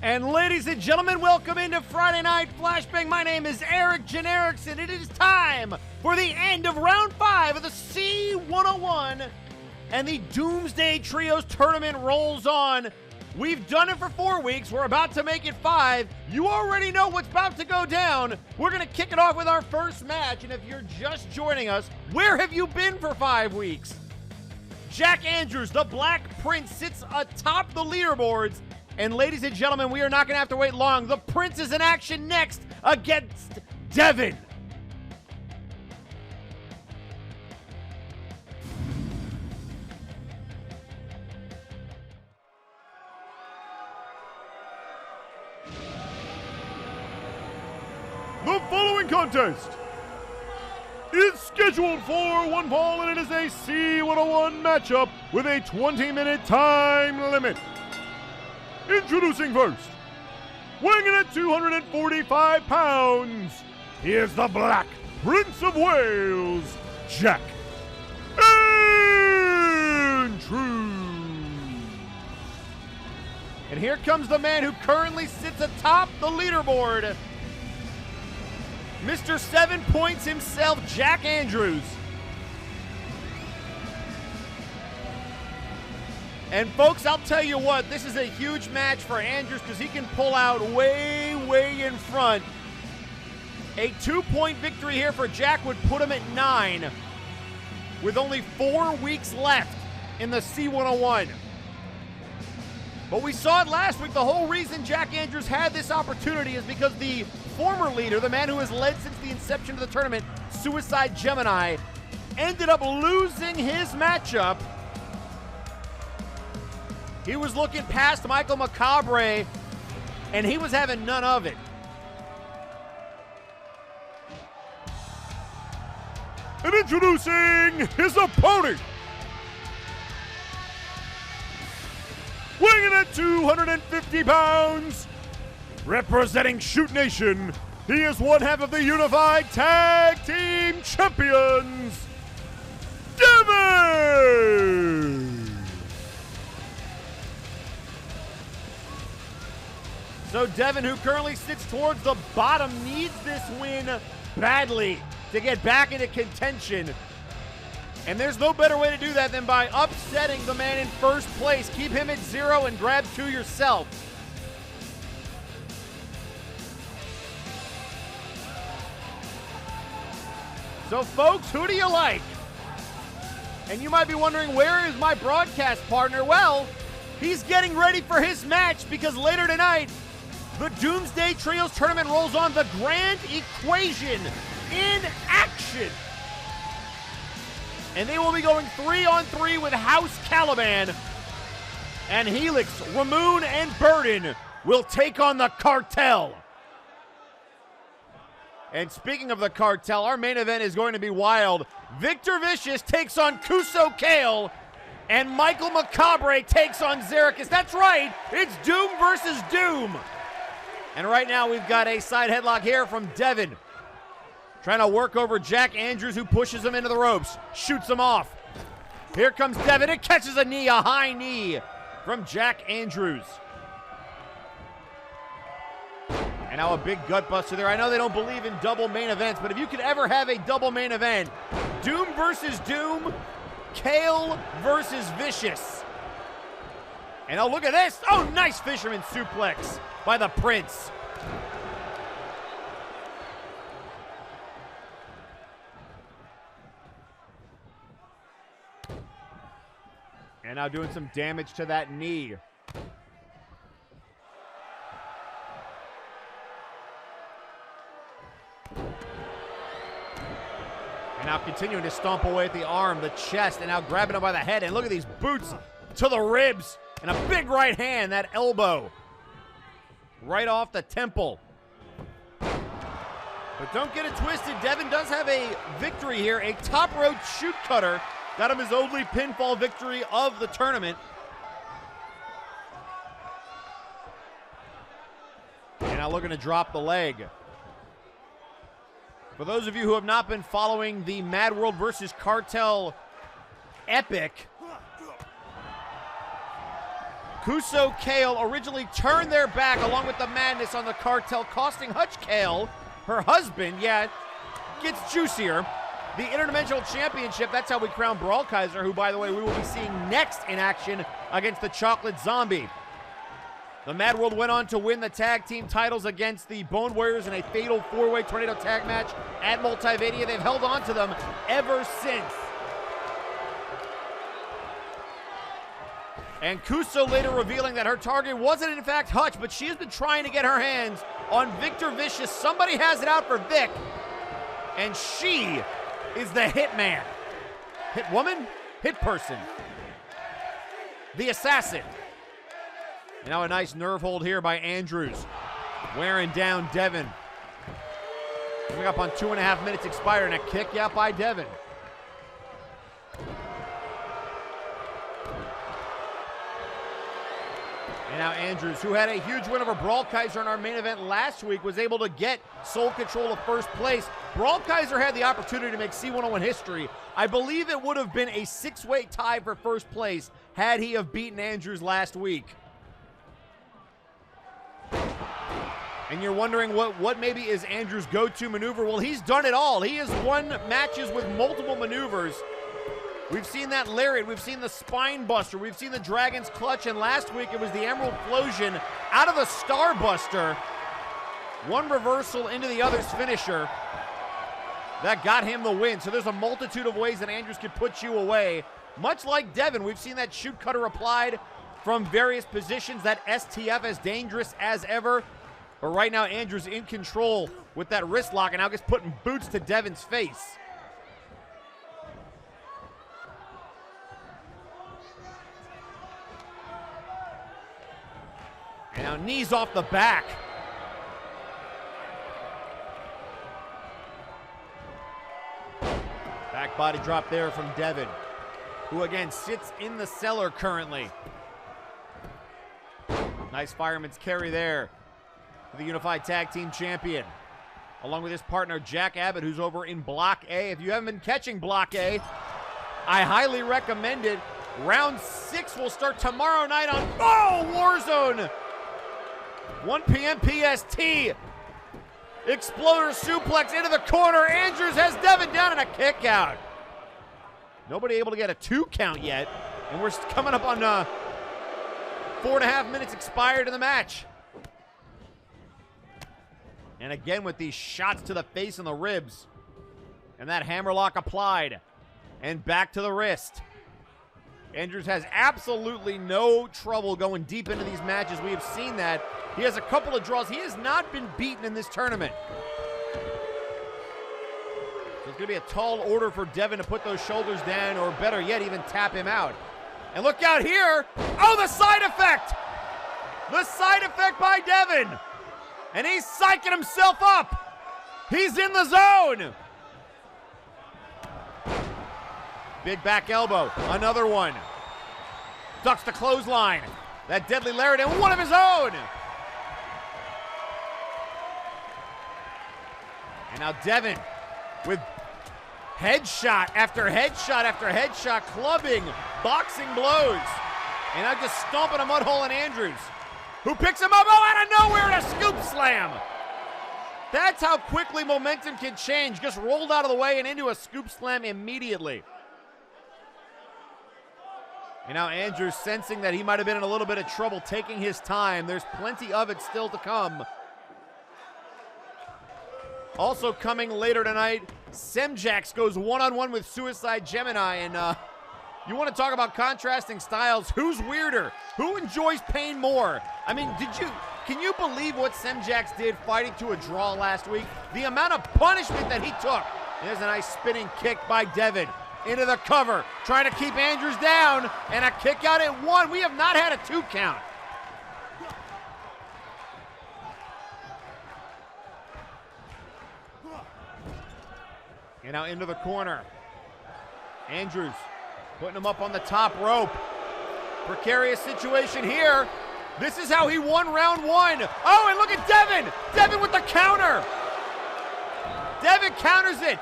And ladies and gentlemen, welcome into Friday Night Flashbang. My name is Eric Genericson. It is time for the end of round 5 of the C101. And the Doomsday Trios tournament rolls on. We've done it for 4 weeks. We're about to make it 5. You already know what's about to go down. We're going to kick it off with our first match. And if you're just joining us, where have you been for 5 weeks? Jack Andrews, the Black Prince, sits atop the leaderboards. And ladies and gentlemen, we are not going to have to wait long. The Prince is in action next against Devon. The following contest is scheduled for one fall, and it is a C101 matchup with a 20-minute time limit. Introducing first, weighing in at 245 pounds, he is the Black Prince of Wales, Jack Andrews. And here comes the man who currently sits atop the leaderboard, Mr. 7 points himself, Jack Andrews. And folks, I'll tell you what, this is a huge match for Andrews because he can pull out way in front. A 2-point victory here for Jack would put him at 9 with only 4 weeks left in the C101. But we saw it last week. The whole reason Jack Andrews had this opportunity is because the former leader, the man who has led since the inception of the tournament, Suicide Gemini, ended up losing his matchup. He was looking past Michael Macabre, and he was having none of it. And introducing his opponent, weighing in at 250 pounds, representing Shoot Nation, he is one half of the Unified Tag Team Champions, Devon! So Devon, who currently sits towards the bottom, needs this win badly to get back into contention. And there's no better way to do that than by upsetting the man in first place. Keep him at 0 and grab 2 yourself. So folks, who do you like? And you might be wondering, where is my broadcast partner? Well, he's getting ready for his match because later tonight, the Doomsday Trios tournament rolls on. The Grand Equation in action. And they will be going 3-on-3 with House Caliban. And Helix, Ramund, and Burden will take on the Cartel. And speaking of the Cartel, our main event is going to be wild. Victor Vicious takes on Cuso Kale. And Michael Macabre takes on Zherakas. That's right, it's Doom versus Doom. And right now we've got a side headlock here from Devon. Trying to work over Jack Andrews, who pushes him into the ropes. Shoots him off. Here comes Devon. It catches a knee, a high knee from Jack Andrews. And now a big gut buster there. I know they don't believe in double main events, but if you could ever have a double main event, Doom versus Doom, Kale versus Vicious. And oh, look at this. Oh, nice fisherman suplex by the Prince. And now doing some damage to that knee. And now continuing to stomp away at the arm, the chest, and now grabbing him by the head. And look at these boots to the ribs. And a big right hand, that elbow. Right off the temple. But don't get it twisted. Devon does have a victory here. A top rope shoot cutter. Got him his only pinfall victory of the tournament. And now looking to drop the leg. For those of you who have not been following the Mad World versus Cartel epic, Cuso, Kale originally turned their back along with the madness on the Cartel, costing Hutch Kale, her husband, gets juicier. The Interdimensional Championship, that's how we crown Brawl Kaiser, who, by the way, we will be seeing next in action against the Chocolate Zombie. The Mad World went on to win the tag team titles against the Bone Warriors in a fatal four-way tornado tag match at Multiverse. They've held on to them ever since. And Cuso later revealing that her target wasn't in fact Hutch, but she has been trying to get her hands on Victor Vicious. Somebody has it out for Vic, and she is the Hitman. Hit woman? Hit person. The assassin. And now a nice nerve hold here by Andrews. Wearing down Devon. Coming up on 2.5 minutes expired, and a kick out by Devon. And now Andrews, who had a huge win over Brawl Kaiser in our main event last week, was able to get sole control of first place. Brawl Kaiser had the opportunity to make C101 history. I believe it would have been a 6-way tie for first place had he have beaten Andrews last week. And you're wondering what maybe is Andrews' go-to maneuver. Well, he's done it all. He has won matches with multiple maneuvers. We've seen that lariat, we've seen the spine buster, we've seen the Dragon's Clutch, and last week it was the Emerald Flosion out of the Star Buster. One reversal into the other's finisher. That got him the win. So there's a multitude of ways that Andrews could put you away. Much like Devon, we've seen that shoot cutter applied from various positions, that STF as dangerous as ever. But right now, Andrews in control with that wrist lock, and now gets putting boots to Devon's face. And now knees off the back. Back body drop there from Devon, who again sits in the cellar currently. Nice fireman's carry there for the Unified Tag Team Champion, along with his partner Jack Abbott, who's over in Block A. If you haven't been catching Block A, I highly recommend it. Round 6 will start tomorrow night on Warzone. 1 p.m. PST. Exploder suplex into the corner. Andrews has Devon down and a kick out. Nobody able to get a 2 count yet. And we're coming up on 4.5 minutes expired in the match. And again with these shots to the face and the ribs. And that hammerlock applied. And back to the wrist. Andrews has absolutely no trouble going deep into these matches. We have seen that. He has a couple of draws. He has not been beaten in this tournament. So it's going to be a tall order for Devon to put those shoulders down, or better yet, even tap him out. And look out here. Oh, the side effect. The side effect by Devon. And he's psyching himself up. He's in the zone. Big back elbow, another one. Ducks the clothesline. That deadly lariat, and one of his own. And now Devon with headshot after headshot after headshot, clubbing, boxing blows. And now just stomping a mud hole in Andrews, who picks him up, out of nowhere, and a scoop slam. That's how quickly momentum can change. Just rolled out of the way and into a scoop slam immediately. And now Andrews, sensing that he might have been in a little bit of trouble, taking his time. There's plenty of it still to come. Also coming later tonight, Semjax goes one-on-one with Suicide Gemini. And you want to talk about contrasting styles? Who's weirder? Who enjoys pain more? I mean, can you believe what Semjax did fighting to a draw last week? The amount of punishment that he took. And there's a nice spinning kick by Devon. Into the cover, trying to keep Andrews down, and a kick out at 1. We have not had a 2 count. And now into the corner. Andrews putting him up on the top rope. Precarious situation here. This is how he won round 1. Oh, and look at Devon. Devon with the counter. Devon counters it.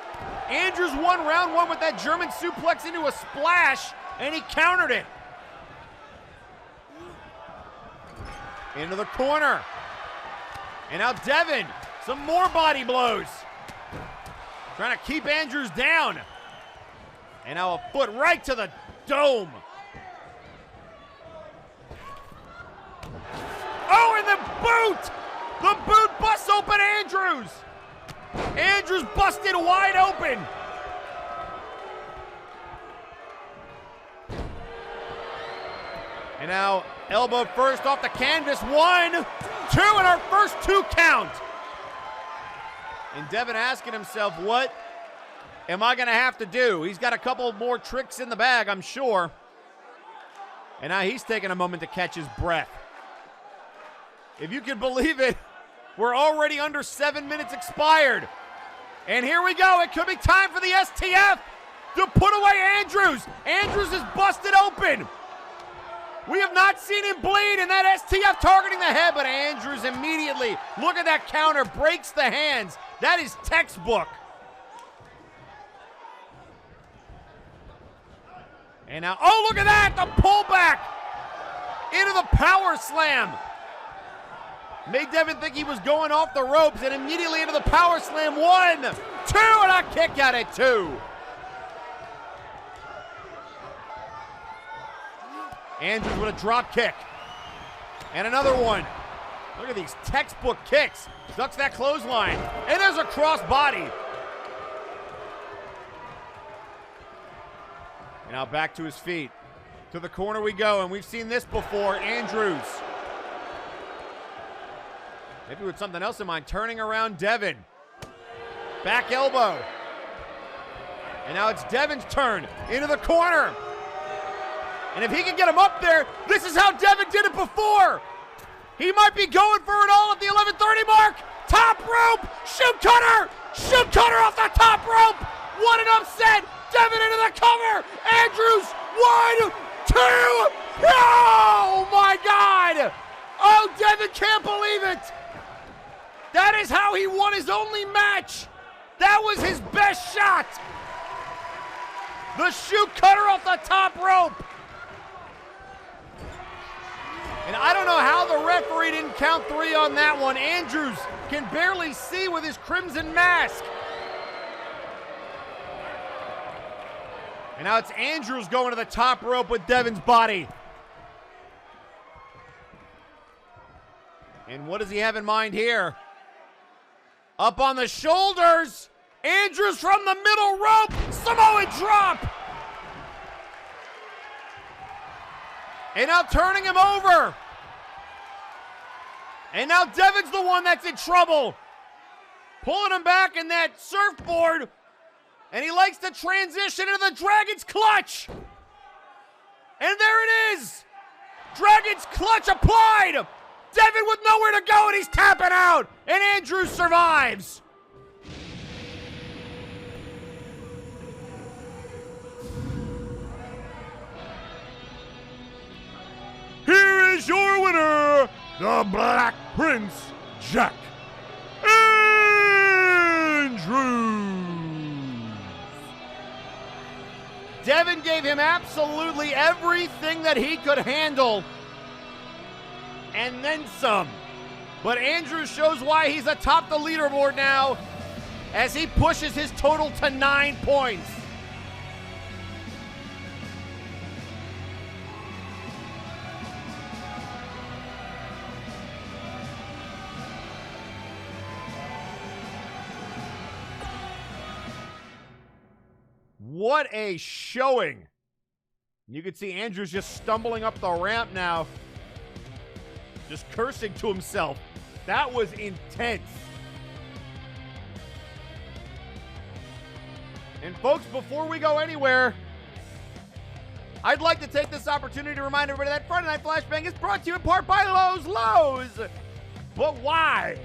Andrews won round 1 with that German suplex into a splash, and he countered it. Into the corner. And now Devon, some more body blows. Trying to keep Andrews down. And now a foot right to the dome. Oh, and the boot! The boot busts open Andrews. Andrews busted wide open. And now elbow first off the canvas. 1, 2, and our first 2 count. And Devon asking himself, what am I going to have to do? He's got a couple more tricks in the bag, I'm sure. And now he's taking a moment to catch his breath. If you can believe it, we're already under 7 minutes expired. And here we go. It could be time for the STF to put away Andrews. Andrews is busted open. We have not seen him bleed, and that STF targeting the head, but Andrews immediately, look at that counter, breaks the hands. That is textbook. And now, oh, look at that, the pullback into the power slam. Made Devon think he was going off the ropes, and immediately into the power slam. 1, 2, and a kick out at 2. Andrews with a drop kick. And another one. Look at these textbook kicks. Ducks that clothesline. And there's a cross body. And now back to his feet. To the corner we go, and we've seen this before. Andrews. Maybe with something else in mind. Turning around Devon. Back elbow. And now it's Devon's turn. Into the corner. And if he can get him up there, this is how Devon did it before. He might be going for it all at the 11:30 mark. Top rope, shoot cutter off the top rope. What an upset. Devon into the cover. Andrews, 1, 2. Oh my God. Oh, Devon can't believe it. That is how he won his only match. That was his best shot. The shoot cutter off the top rope. And I don't know how the referee didn't count 3 on that one. Andrews can barely see with his crimson mask. And now it's Andrews going to the top rope with Devon's body. And what does he have in mind here? Up on the shoulders. Andrews from the middle rope. Samoan drop. And now turning him over. And now Devon's the one that's in trouble. Pulling him back in that surfboard. And he likes to transition into the Dragon's Clutch. And there it is. Dragon's Clutch applied. Devon with nowhere to go, and he's tapping out. And Andrews survives. Here is your winner, the Black Prince, Jack Andrews. Devon gave him absolutely everything that he could handle, and then some. But Andrews shows why he's atop the leaderboard now as he pushes his total to 9 points. What a showing. You can see Andrews just stumbling up the ramp now. Just cursing to himself. That was intense. And folks, before we go anywhere, I'd like to take this opportunity to remind everybody that Friday Night Flashbang is brought to you in part by Lowe's. But why?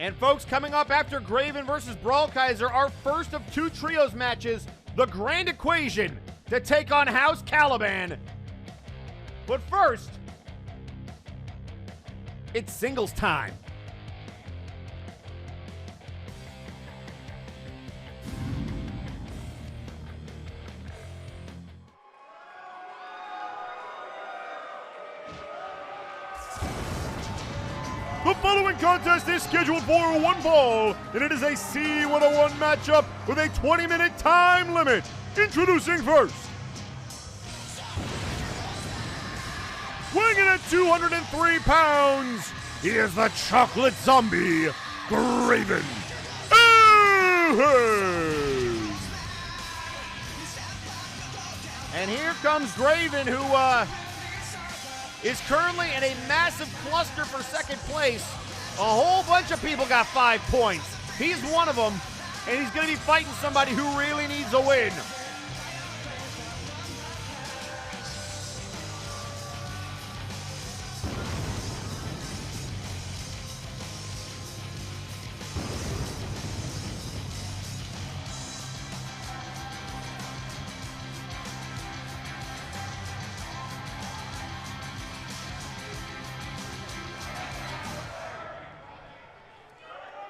And folks, coming up after Graven versus Brawl Kaiser, our first of 2 trios matches, the Grand Equation to take on House Caliban. But first, It's singles time. The following contest is scheduled for one fall, and it is a C101 matchup with a 20-minute time limit. Introducing first, weighing in at 203 pounds, he is the chocolate zombie, Graven. And here comes Graven, who is currently in a massive cluster for second place. A whole bunch of people got 5 points. He's one of them, and he's going to be fighting somebody who really needs a win.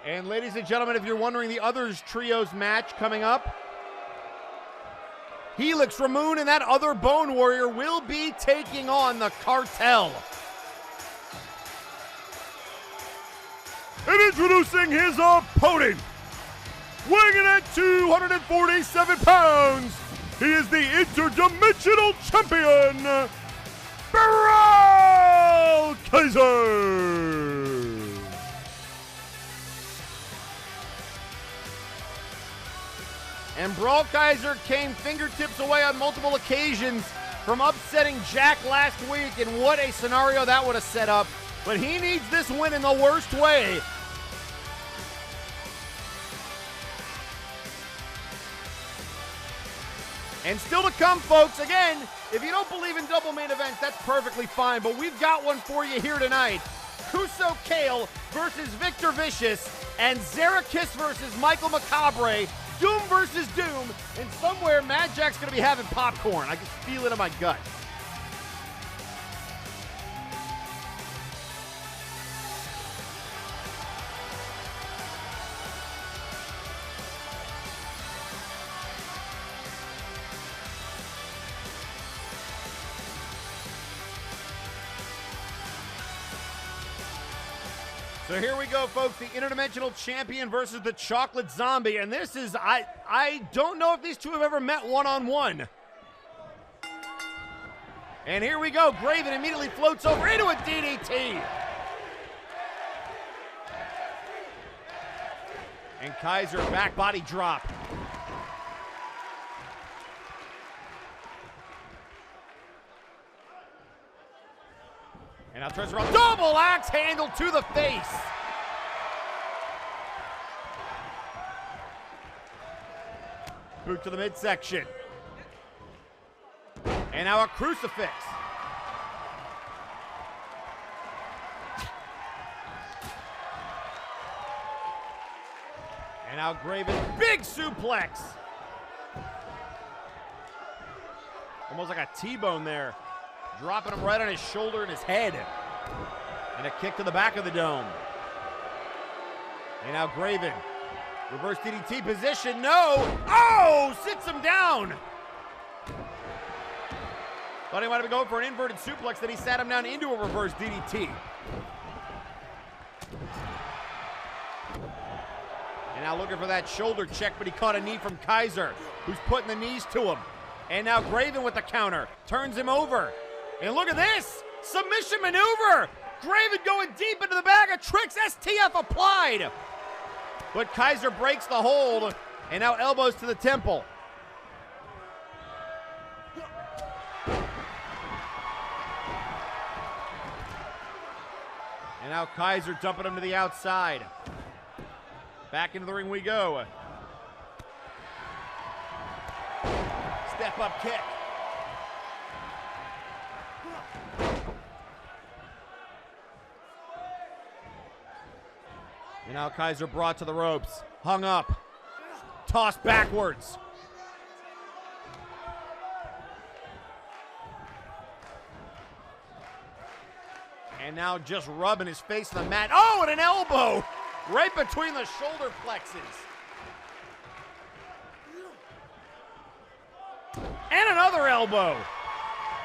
And ladies and gentlemen, if you're wondering, the others trios match coming up, Helixux, Ramund, and that other Bone Warrior will be taking on the Cartel. And introducing his opponent, weighing in at 247 pounds, he is the interdimensional champion, Brawl Kaiser. And Brawl Kaiser came fingertips away on multiple occasions from upsetting Jack last week, and what a scenario that would have set up. But he needs this win in the worst way. And still to come, folks. Again, if you don't believe in double main events, that's perfectly fine, but we've got one for you here tonight. Cuso Kale versus Victor Vicious, and Zherakas versus Michael Macabre. Doom versus Doom, and somewhere Mad Jack's gonna be having popcorn. I can feel it in my gut. So here we go, folks. The interdimensional champion versus the chocolate zombie. And this is, I don't know if these two have ever met one-on-one. And here we go. Graven immediately floats over into a DDT. And Kaiser back body drop. And now turns around, double axe handle to the face. Boot to the midsection. And now a crucifix. And now Graven, big suplex. Almost like a T-bone there. Dropping him right on his shoulder and his head. And a kick to the back of the dome. And now Graven. Reverse DDT position, no! Oh! Sits him down! Thought he might have been going for an inverted suplex, then he sat him down into a reverse DDT. And now looking for that shoulder check, but he caught a knee from Kaiser, who's putting the knees to him. And now Graven with the counter. Turns him over. And look at this! Submission maneuver! Graven going deep into the bag of tricks, STF applied! But Kaiser breaks the hold, and now elbows to the temple. And now Kaiser dumping him to the outside. Back into the ring we go. Step up kick. And now Kaiser brought to the ropes. Hung up. Tossed backwards. And now just rubbing his face on the mat. Oh, and an elbow right between the shoulder plexus. And another elbow.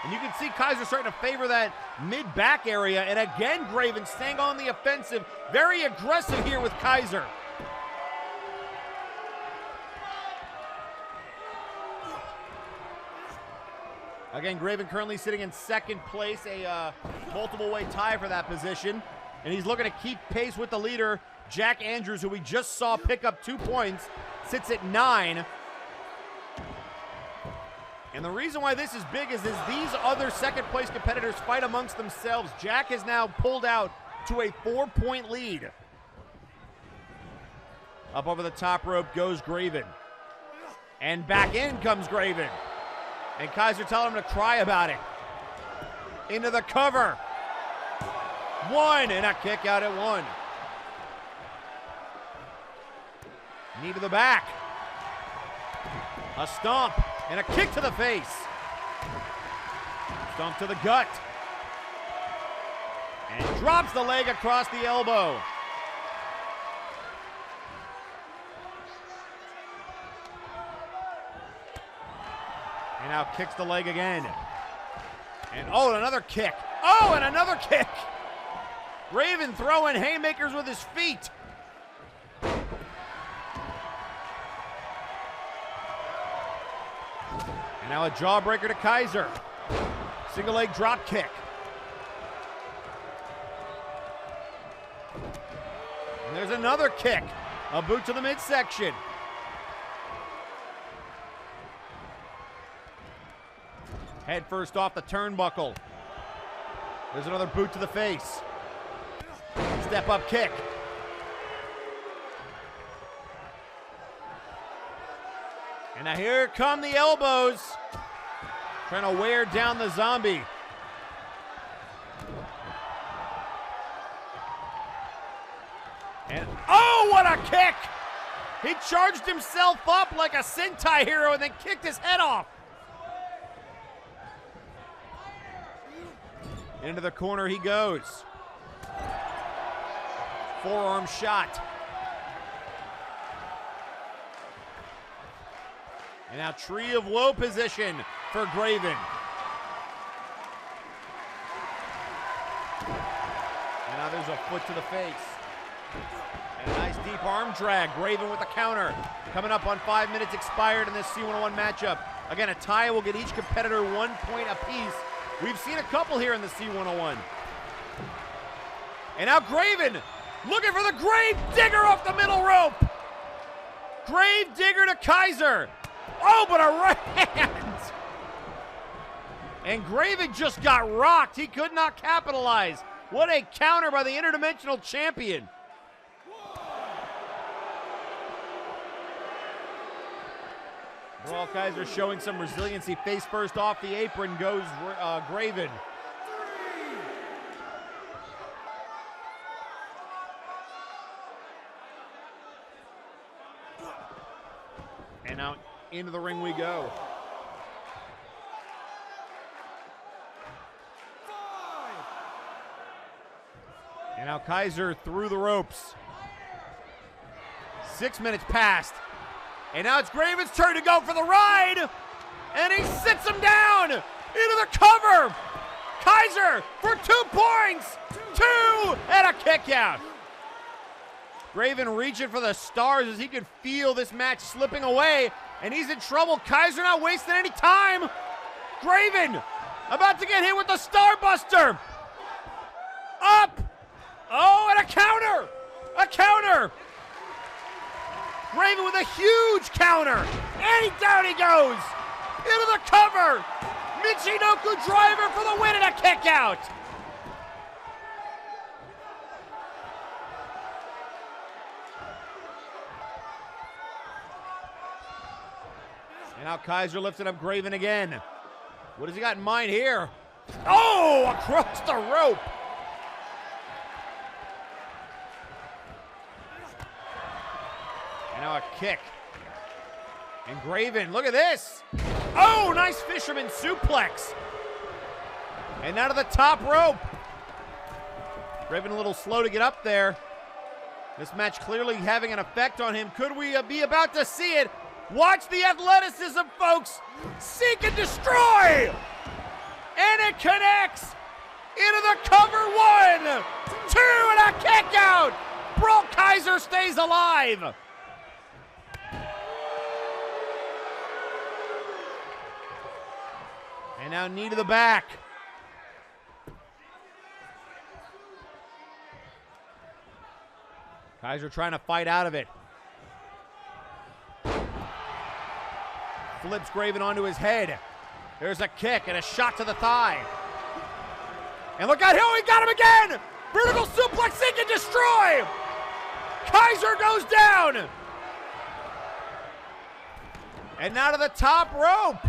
And you can see Kaiser starting to favor that mid-back area. And again, Graven staying on the offensive. Very aggressive here with Kaiser. Again, Graven currently sitting in second place, a multiple-way tie for that position. And he's looking to keep pace with the leader, Jack Andrews, who we just saw pick up 2 points, sits at 9. And the reason why this is big is these other second-place competitors fight amongst themselves. Jack has now pulled out to a 4-point lead. Up over the top rope goes Graven. And back in comes Graven. And Kaiser telling him to cry about it. Into the cover. 1, and a kick out at 1. Knee to the back. A stomp. And a kick to the face. Stomp to the gut. And drops the leg across the elbow. And now kicks the leg again. And oh, another kick. Oh, and another kick. Graven throwing haymakers with his feet. And now a jawbreaker to Kaiser. Single leg drop kick. And there's another kick. A boot to the midsection. Head first off the turnbuckle. There's another boot to the face. Step up kick. And now here come the elbows. Trying to wear down the zombie. And oh, what a kick! He charged himself up like a Sentai hero and then kicked his head off. Into the corner he goes. Forearm shot. And now Tree of Woe position for Graven. And now there's a foot to the face. And a nice deep arm drag. Graven with the counter. Coming up on 5 minutes expired in this C101 matchup. Again, a tie will get each competitor 1 point apiece. We've seen a couple here in the C101. And now Graven looking for the Grave Digger off the middle rope. Grave Digger to Kaiser. Oh, but a right hand. And Graven just got rocked. He could not capitalize. What a counter by the Interdimensional Champion. Brawl Kaiser showing some resiliency. Face first off the apron goes Graven. And now into the ring we go. And now Kaiser through the ropes. 6 minutes passed. And now it's Graven's turn to go for the ride. And he sits him down into the cover. Kaiser for 2 points. 2 and a kick out. Graven reaching for the stars as he could feel this match slipping away. And he's in trouble. Kaiser not wasting any time. Graven about to get hit with the Starbuster. Up. Oh, and a counter. A counter. Graven with a huge counter. And down he goes. Into the cover. Michinoku driver for the win and a kick out. And now Kaiser lifting up Graven again. What does he got in mind here? Oh, across the rope. And now a kick. And Graven, look at this. Oh, nice fisherman suplex. And now to the top rope. Graven a little slow to get up there. This match clearly having an effect on him. Could we be about to see it? Watch the athleticism, folks. Seek and destroy. And it connects into the cover. 1, 2, and a kick out. Brawl Kaiser stays alive. And now knee to the back. Kaiser trying to fight out of it. Flips Graven onto his head. There's a kick and a shot to the thigh. And look out, he got him again! Vertical suplex, seek and destroy! Kaiser goes down! And now to the top rope.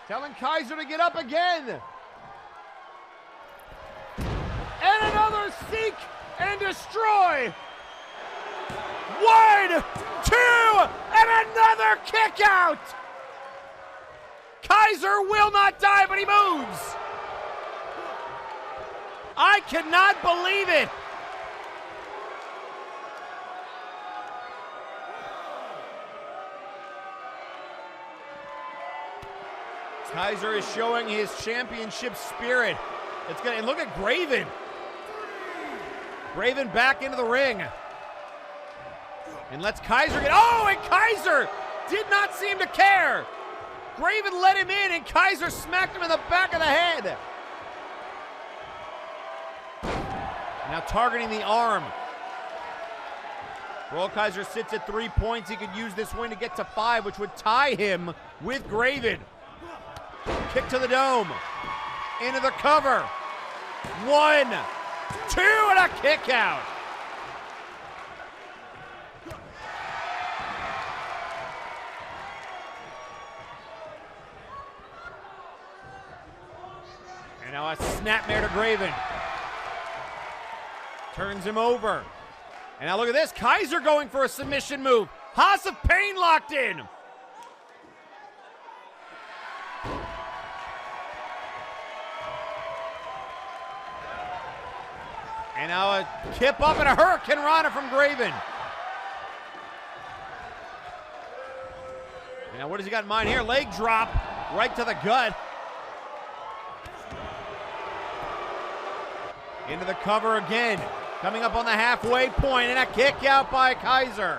Telling Kaiser to get up again. And another seek and destroy. 1, 2, and another kick out. Kaiser will not die, but he moves. I cannot believe it. Kaiser is showing his championship spirit. And look at Graven. Graven back into the ring. And lets Kaiser get, and Kaiser did not seem to care. Graven let him in, and Kaiser smacked him in the back of the head. Now targeting the arm. Brawl Kaiser sits at 3 points. He could use this win to get to 5, which would tie him with Graven. Kick to the dome. Into the cover. 1, 2, and a kick out. And now a snapmare to Graven. Turns him over. And now look at this. Kaiser going for a submission move. House of Pain locked in. And now a kip up and a Hurricane Rana from Graven. And now what has he got in mind here? Leg drop right to the gut. Into the cover again. Coming up on the halfway point, and a kick out by Kaiser.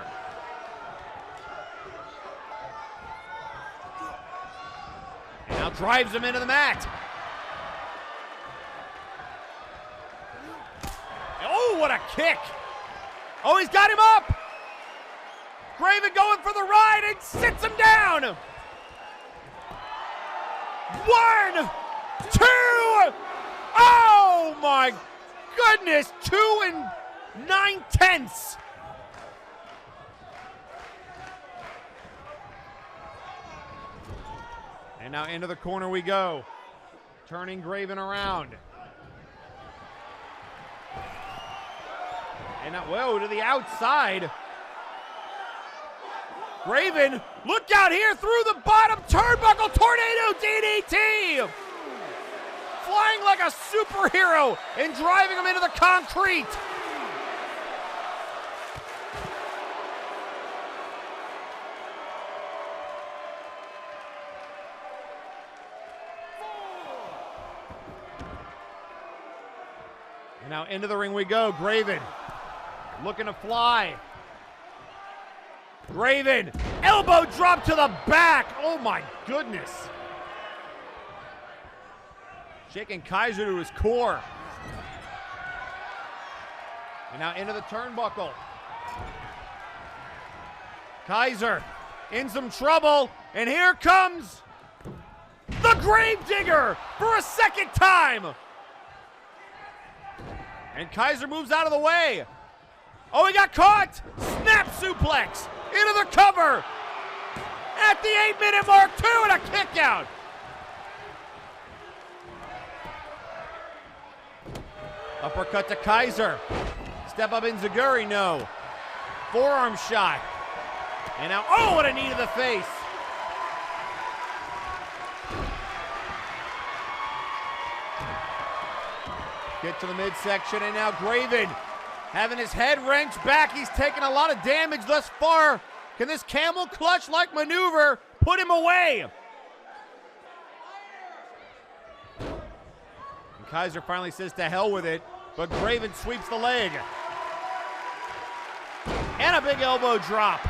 And now drives him into the mat. Oh, what a kick. Oh, he's got him up. Graven going for the ride and sits him down. 1, 2. Oh, my goodness. 2 9/10. And now into the corner we go. Turning Graven around. And now, whoa, to the outside. Graven, look out here through the bottom turnbuckle. Tornado DDT. Flying like a superhero and driving him into the concrete. And now into the ring we go. Graven looking to fly. Graven, elbow drop to the back. Oh my goodness. Shaking Kaiser to his core. And now into the turnbuckle. Kaiser in some trouble. And here comes the Gravedigger for a second time. And Kaiser moves out of the way. Oh, he got caught. Snap suplex into the cover. At the 8-minute mark, 2 and a kick out. Uppercut to Kaiser. Step up in Zaguri, no. Forearm shot. And now, oh, what a knee to the face. Get to the midsection, and now Graven having his head wrenched back. He's taken a lot of damage thus far. Can this camel clutch-like maneuver put him away? And Kaiser finally says to hell with it, but Graven sweeps the leg. And a big elbow drop.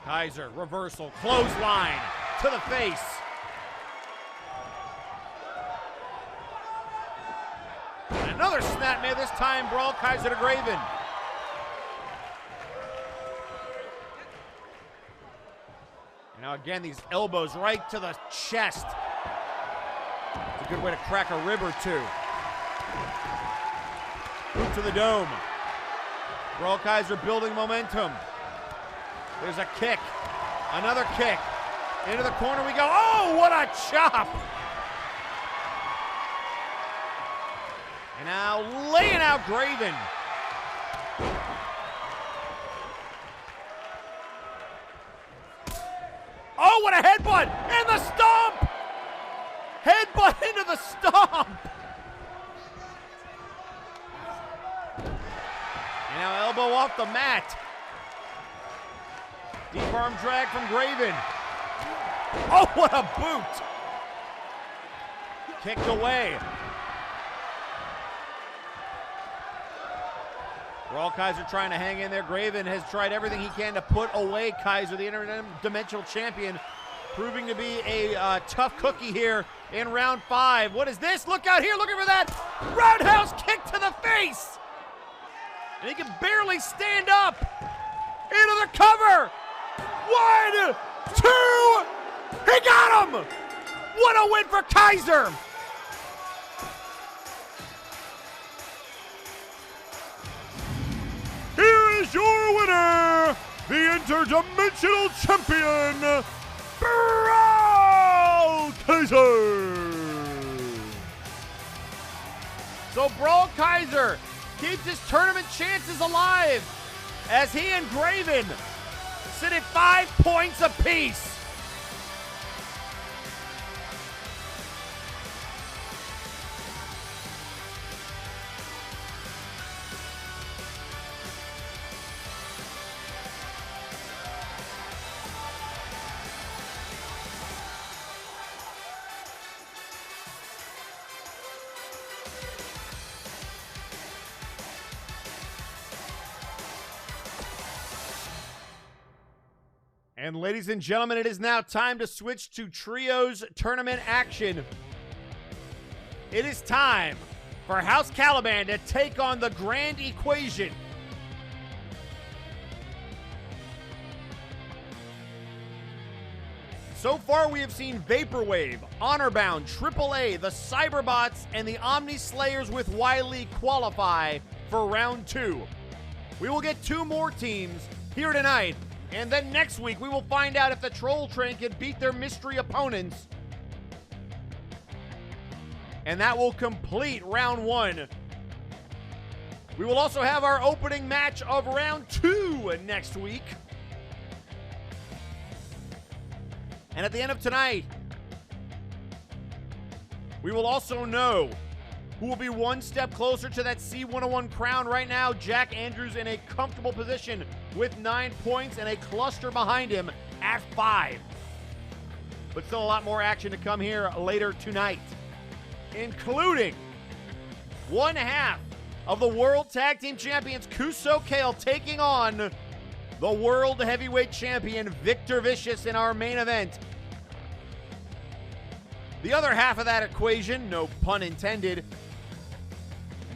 Kaiser, reversal, clothesline to the face. And another snapmare, this time Brawl, Kaiser to Graven. And now again, these elbows right to the chest. It's a good way to crack a rib or two. Boot to the dome. Brawl Kaiser building momentum. There's a kick. Another kick. Into the corner we go. Oh, what a chop! And now laying out Graven. Oh, what a headbutt! And the stomp! Headbutt into the stomp! And now elbow off the mat. Deep arm drag from Graven. Oh, what a boot! Kicked away. Brawl Kaiser trying to hang in there. Graven has tried everything he can to put away Kaiser, the interdimensional champion, proving to be a tough cookie here in round 5. What is this? Look out here, looking for that roundhouse kick to the face! And he can barely stand up. Into the cover! 1, 2, he got him! What a win for Kaiser! Here is your winner, the interdimensional champion, Brawl Kaiser! So Brawl Kaiser keeps his tournament chances alive as he and Graven sit at 5 points apiece. And ladies and gentlemen, it is now time to switch to Trios tournament action. It is time for House Caliban to take on the Grand Equation. So far, we have seen Vaporwave, Honorbound, AAA, the Cyberbots, and the Omni Slayers with Wily qualify for round 2. We will get 2 more teams here tonight. And then next week, we will find out if the Troll Train can beat their mystery opponents. And that will complete round 1. We will also have our opening match of round 2 next week. And at the end of tonight, we will also know who will be 1 step closer to that C101 crown. Right now, Jack Andrews in a comfortable position with 9 points and a cluster behind him at 5. But still a lot more action to come here later tonight, including 1/2 of the World Tag Team Champions, Cuso, Kale, taking on the World Heavyweight Champion, Victor Vicious, in our main event. The other half of that equation, no pun intended,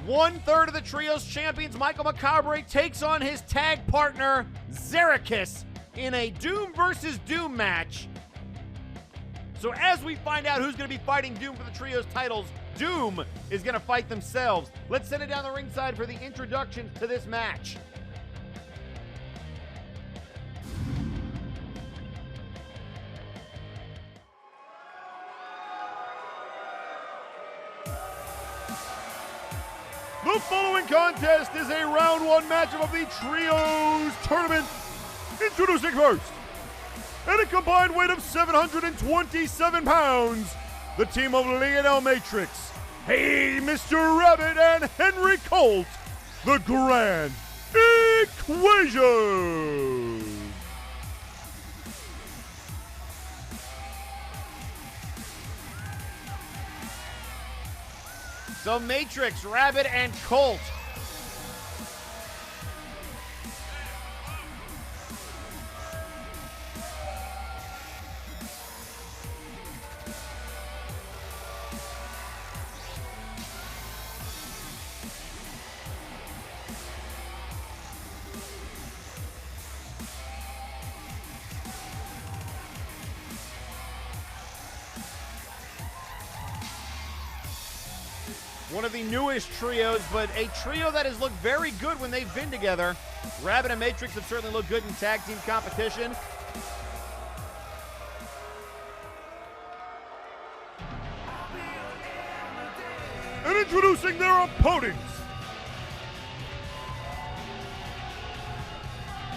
1/3 of the Trios Champions, Michael Macabre, takes on his tag partner, Zherakas, in a Doom versus Doom match. So as we find out who's going to be fighting Doom for the Trios titles, Doom is going to fight themselves. Let's send it down the ringside for the introductions to this match. The following contest is a round 1 matchup of the Trios tournament. Introducing first, At a combined weight of 727 pounds, the team of Lionel Matrix, Hey Mr. Rabbit, and Henry Colt, the Grand Equation. So Matrix, Rabbit, and Colt. One of the newest trios, but a trio that has looked very good when they've been together. Rabbit and Matrix have certainly looked good in tag team competition. And introducing their opponents.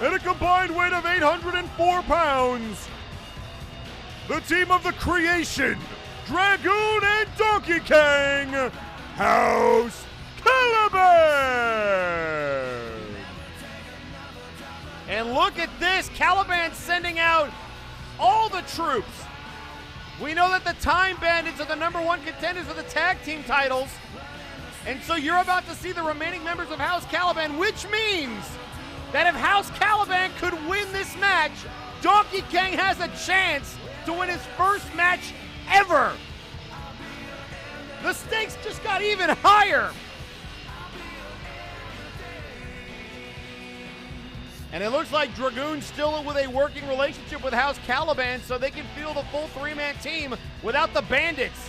At a combined weight of 804 pounds, the team of the Creation, Dragoon and Donkey Kong, House Caliban! And look at this, Caliban sending out all the troops. We know that the Time Bandits are the #1 contenders for the tag team titles. And so you're about to see the remaining members of House Caliban, which means that if House Caliban could win this match, Donkey Kong has a chance to win his first match ever. The stakes just got even higher. And it looks like Dragoon's still with a working relationship with House Caliban, so they can field a full three-man team without the Bandits.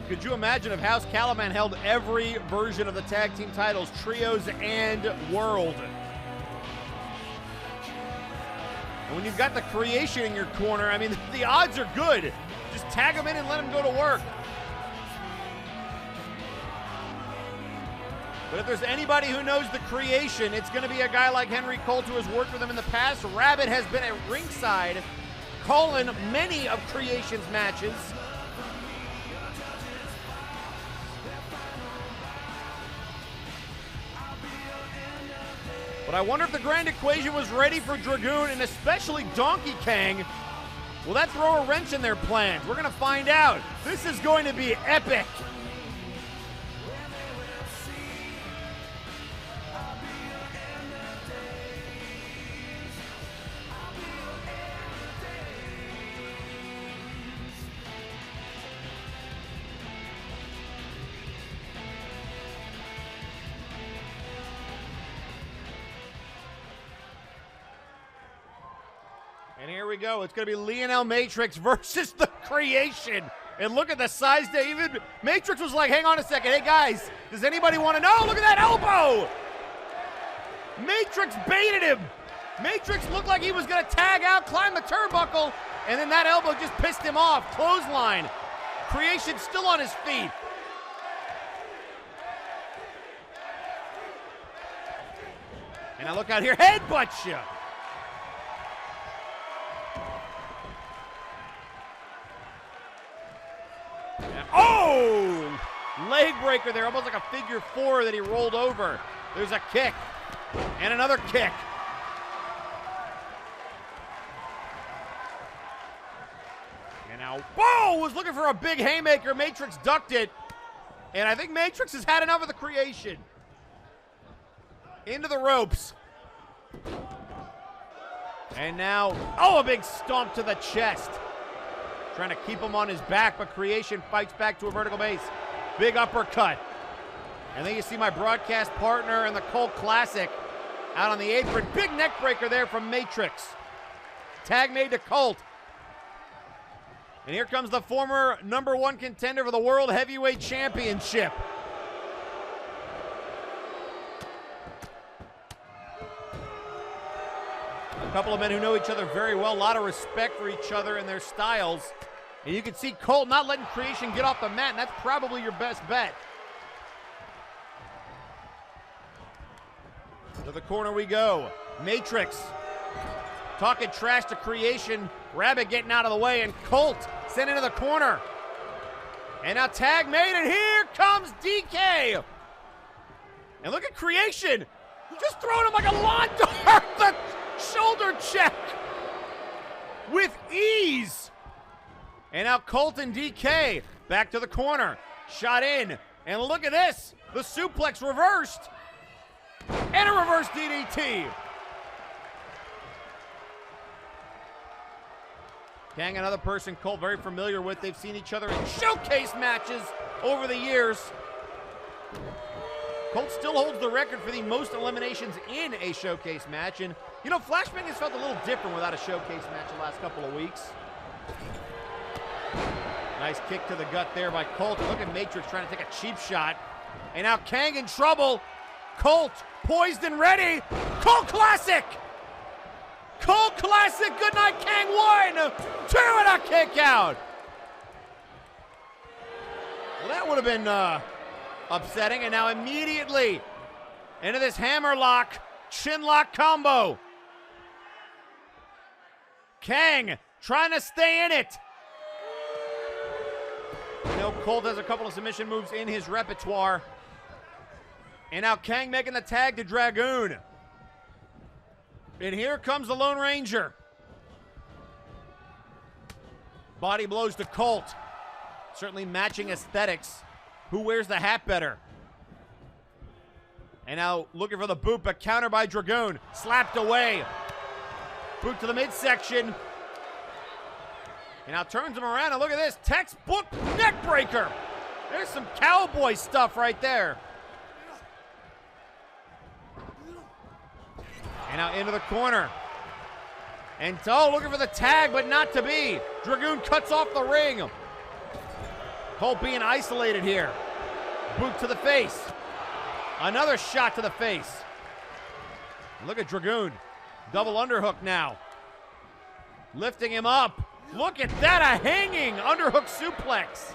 Could you imagine if House Caliban held every version of the tag team titles, trios and world? And when you've got the Creation in your corner, I mean, the odds are good. Just tag them in and let them go to work. But if there's anybody who knows the Creation, it's going to be a guy like Henry Colt, who has worked with them in the past. Rabbit has been at ringside, calling many of Creation's matches. But I wonder if the Grand Equation was ready for Dragoon, and especially Donkey Kong. Will that throw a wrench in their plans? We're going to find out. This is going to be epic. And here we go. It's going to be Lionel Matrix versus the Creation. And look at the size. Even Matrix was like, hang on a second. Hey, guys, does anybody want to know? Look at that elbow. Matrix baited him. Matrix looked like he was going to tag out, climb the turnbuckle, and then that elbow just pissed him off. Clothesline. Creation still on his feet. And now look out here. Headbutt you. Oh! Leg breaker there, almost like a figure four that he rolled over. There's a kick. And another kick. And now, whoa! Was looking for a big haymaker. Matrix ducked it. And I think Matrix has had enough of the Creation. Into the ropes. And now, oh, a big stomp to the chest. Trying to keep him on his back, but Creation fights back to a vertical base. Big uppercut. And then you see my broadcast partner and the Colt Classic out on the apron. Big neck breaker there from Matrix. Tag made to Colt. And here comes the former #1 contender for the World Heavyweight Championship. A couple of men who know each other very well. A lot of respect for each other and their styles. And you can see Colt not letting Creation get off the mat, and that's probably your best bet. To the corner we go. Matrix talking trash to Creation. Rabbit getting out of the way, and Colt sent into the corner. And now tag made, and here comes DK. And look at Creation. Just throwing him like a lawn dart. The shoulder check with ease. And now Colt and DK back to the corner. Shot in. And look at this. The suplex reversed. And a reverse DDT. Kang, another person Colt very familiar with. They've seen each other in showcase matches over the years. Colt still holds the record for the most eliminations in a showcase match. And, you know, Flashbang has felt a little different without a showcase match the last couple of weeks. Nice kick to the gut there by Colt. Look at Matrix trying to take a cheap shot. And now Kang in trouble. Colt poised and ready. Colt Classic! Colt Classic, good night, Kang, 1, 2, and a kick out. Well, that would have been upsetting, and now immediately into this hammerlock, chinlock combo. Kang trying to stay in it. You know, Colt has a couple of submission moves in his repertoire. And now Kang making the tag to Dragoon. And here comes the Lone Ranger. Body blows to Colt. Certainly matching aesthetics. Who wears the hat better? And now looking for the boot, but counter by Dragoon. Slapped away. Boot to the midsection. And now turns him around, and look at this. Textbook neck breaker. There's some cowboy stuff right there. And now into the corner. And looking for the tag, but not to be. Dragoon cuts off the ring. Colt being isolated here. Boot to the face. Another shot to the face. Look at Dragoon. Double underhook now. Lifting him up. Look at that, a hanging underhook suplex.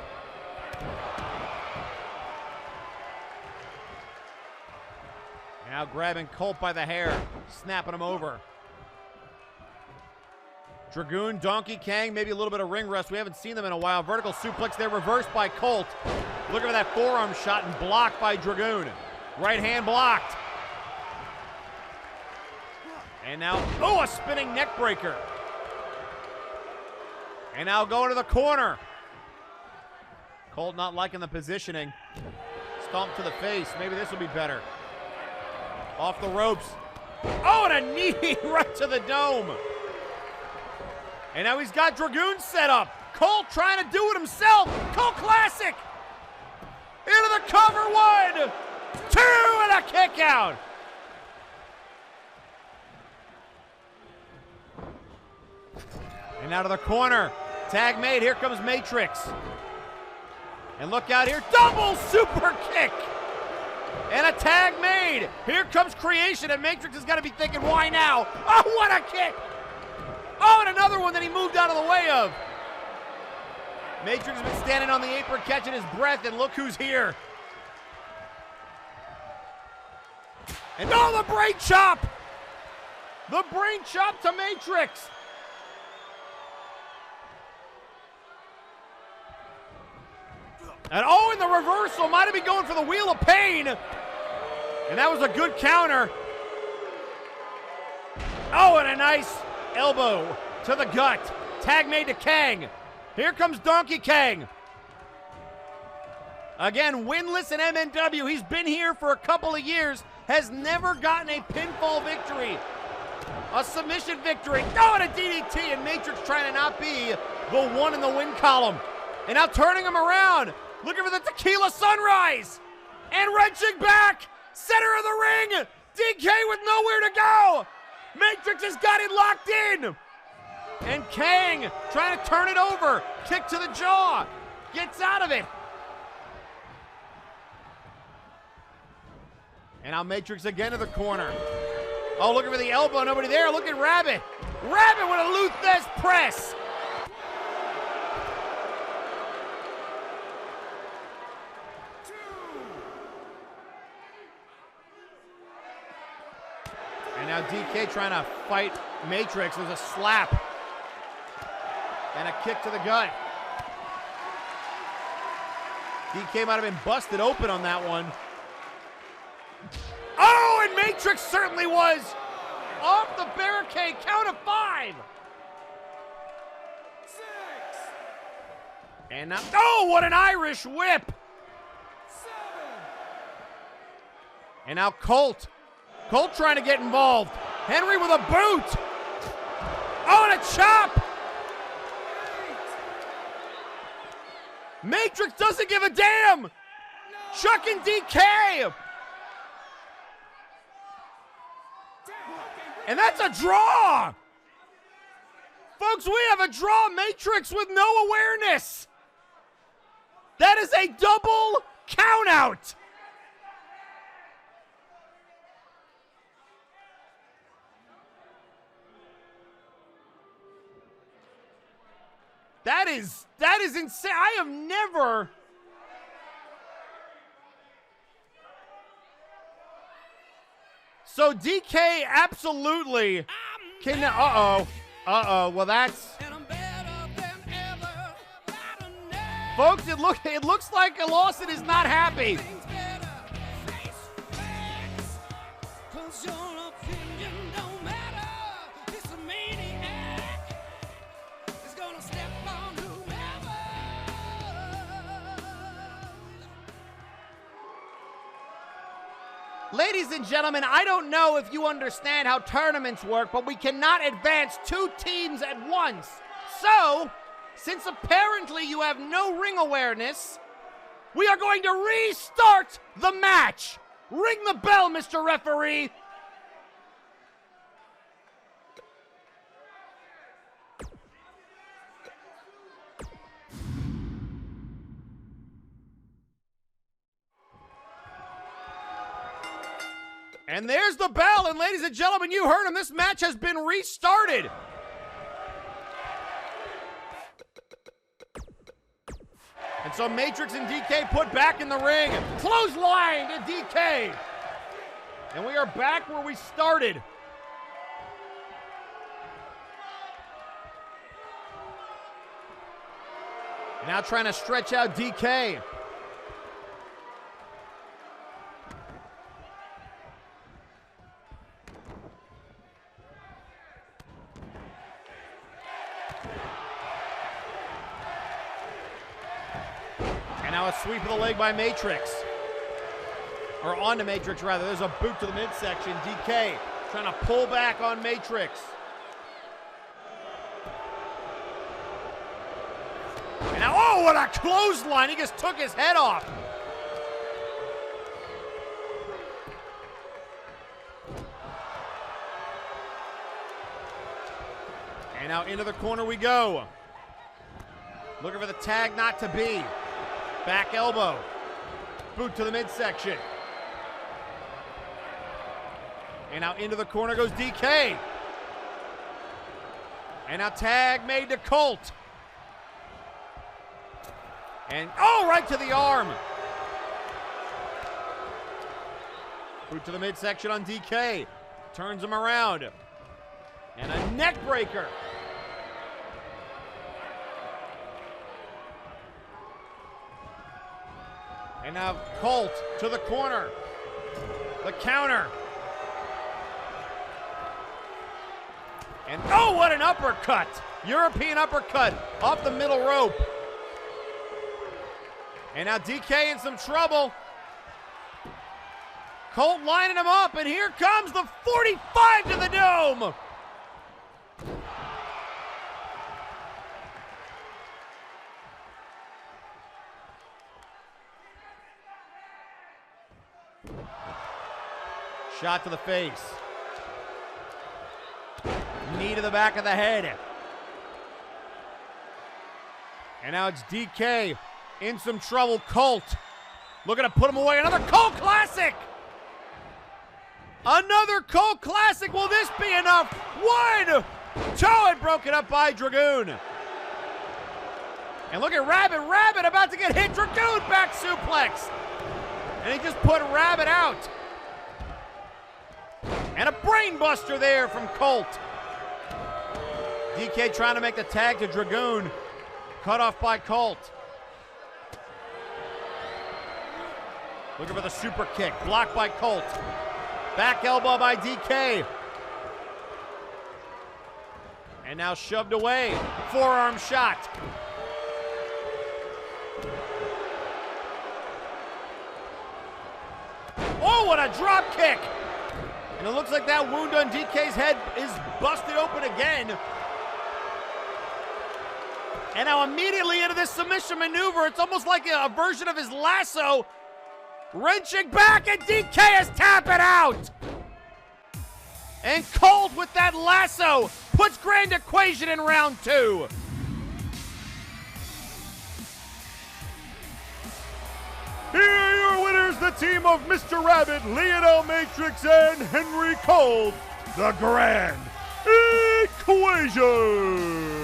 Now grabbing Colt by the hair, snapping him over. Dragoon, Donkey Kang, maybe a little bit of ring rust. We haven't seen them in a while. Vertical suplex there, reversed by Colt. Looking for that forearm shot and blocked by Dragoon. Right hand blocked. And now, a spinning neck breaker. And now going to the corner. Colt not liking the positioning. Stomp to the face. Maybe this will be better. Off the ropes. Oh, and a knee right to the dome. And now he's got Dragoon set up. Colt trying to do it himself. Colt Classic. Into the cover, 1, 2, and a kick out. And out of the corner. Tag made. Here comes Matrix. And look out here. Double super kick. And a tag made. Here comes Creation, and Matrix has got to be thinking, why now? Oh, what a kick. Oh, and another one that he moved out of the way of. Matrix has been standing on the apron, catching his breath, and look who's here. And the brain chop. The brain chop to Matrix. And in the reversal, might have been going for the Wheel of Pain. And that was a good counter. Oh, and a nice elbow to the gut. Tag made to Kang. Here comes Donkey Kang. Again, winless in MNW. He's been here for a couple of years. Has never gotten a pinfall victory. A submission victory. And a DDT. And Matrix trying to not be the one in the win column. And now turning him around. Looking for the Tequila Sunrise. And wrenching back. Center of the ring. DK with nowhere to go. Matrix has got it locked in. And Kang trying to turn it over. Kick to the jaw. Gets out of it. And now Matrix again to the corner. Oh, looking for the elbow. Nobody there. Look at Rabbit. Rabbit with a Luthes press. And now DK trying to fight Matrix. There's a slap. And a kick to the gut. DK might have been busted open on that one. Oh, and Matrix certainly was. Off the barricade, count of 5. 6. And now, oh, what an Irish whip. 7. And now Colt. Colt trying to get involved. Henry with a boot. Oh, and a chop. 8. Matrix doesn't give a damn. No. Chucking DK. And that's a draw! Folks, we have a draw. Matrix with no awareness. That is a double countout. That is insane. I have never... So DK absolutely can. Well, that's. Folks, it looks like Lawson is not happy. Ladies and gentlemen, I don't know if you understand how tournaments work, but we cannot advance 2 teams at once. So, since apparently you have no ring awareness, we are going to restart the match. Ring the bell, Mr. Referee. And there's the bell, and ladies and gentlemen, you heard him. This match has been restarted. And so Matrix and DK put back in the ring. Clothesline to DK. And we are back where we started. Now trying to stretch out DK. Now a sweep of the leg by Matrix. Or onto Matrix, rather. There's a boot to the midsection. DK trying to pull back on Matrix. And now, oh, what a clothesline. He just took his head off. And now into the corner we go. Looking for the tag not to be. Back elbow. Boot to the midsection. And now into the corner goes DK. And now tag made to Colt. And, oh, right to the arm. Boot to the midsection on DK. Turns him around. And a neck breaker. And now Colt to the corner. The counter. And oh, what an uppercut. European uppercut off the middle rope. And now DK in some trouble. Colt lining him up, and here comes the 45 to the dome. Shot to the face. Knee to the back of the head. And now it's DK in some trouble. Colt looking to put him away. Another Colt classic. Another Cole Classic. Will this be enough? 1, 2, and broken up by Dragoon. And look at Rabbit. Rabbit about to get hit. Dragoon back suplex. And he just put Rabbit out. And a brain buster there from Colt. DK trying to make the tag to Dragoon. Cut off by Colt. Looking for the super kick. Blocked by Colt. Back elbow by DK. And now shoved away. Forearm shot. Oh, what a drop kick. And it looks like that wound on DK's head is busted open again. And now immediately into this submission maneuver. It's almost like a version of his lasso. Wrenching back, and DK is tapping out. And Colt with that lasso puts Grand Equation in round 2. Here are your winners, the team of Mr. Rabbit, Lionel Matrix, and Henry Colt, the Grand Equation.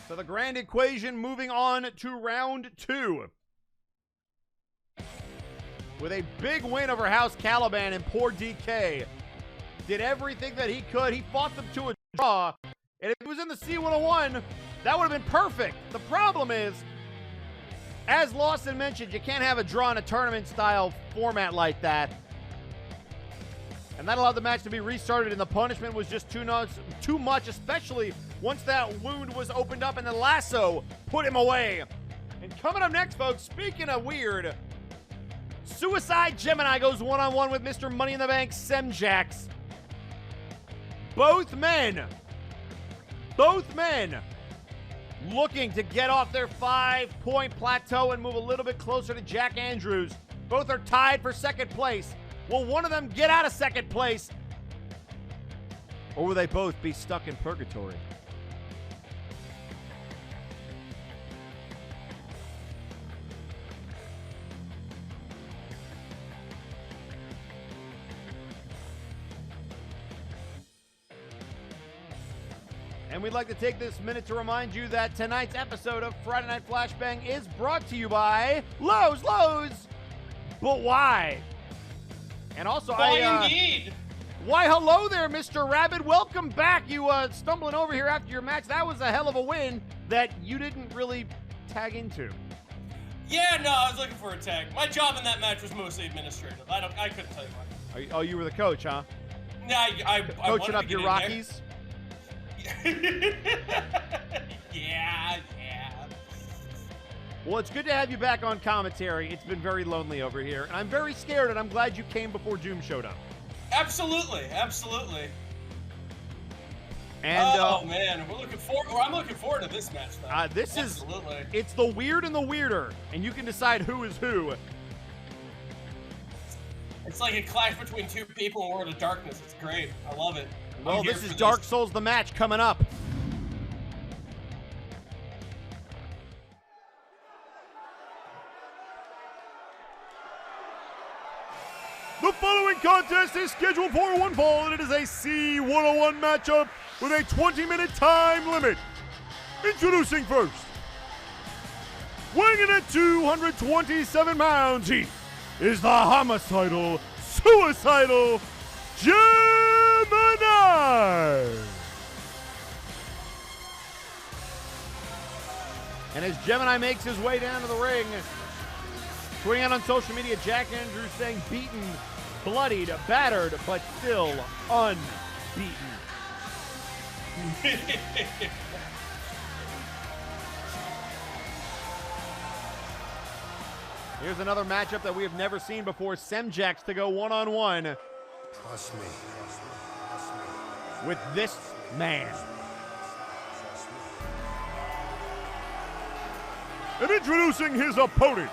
So the Grand Equation moving on to round 2. With a big win over House Caliban, and poor DK did everything that he could. He fought them to a draw. And if it was in the C101, that would have been perfect. The problem is, as Lawson mentioned, you can't have a draw in a tournament-style format like that. And that allowed the match to be restarted, and the punishment was just too much, especially once that wound was opened up and the lasso put him away. And coming up next, folks, speaking of weird, Suicide Gemini goes one-on-one with Mr. Money in the Bank Semjax. Both men looking to get off their 5-point plateau and move a little bit closer to Jack Andrews. Both are tied for second place. Will one of them get out of second place? Or will they both be stuck in purgatory? And we'd like to take this minute to remind you that tonight's episode of Friday Night Flashbang is brought to you by Lowe's. But why? And also, indeed. Why, hello there, Mr. Rabbit. Welcome back. You stumbling over here after your match. That was a hell of a win that you didn't really tag into. Yeah, no, I was looking for a tag. My job in that match was mostly administrative. I couldn't tell you why. You were the coach, huh? Yeah, I coaching up your Rockies. Yeah. Well, it's good to have you back on commentary. It's been very lonely over here, and I'm very scared, and I'm glad you came before Doom showed up. Absolutely. And oh man, I'm looking forward to this match, though. It's the weird and the weirder, and you can decide who is who. It's like a clash between two people in World of Darkness. It's great. I love it. Well, this is Dark Souls the match coming up. The following contest is scheduled for one fall, and it is a C101 matchup with a 20-minute time limit. Introducing first, weighing in at 227 pounds, he is the homicidal, suicidal Gemini. And as Gemini makes his way down to the ring, tweeting out on social media, Jack Andrews saying beaten, bloodied, battered, but still unbeaten. Here's another matchup that we have never seen before. Semjax to go one-on-one. Trust me. With this man. And introducing his opponent,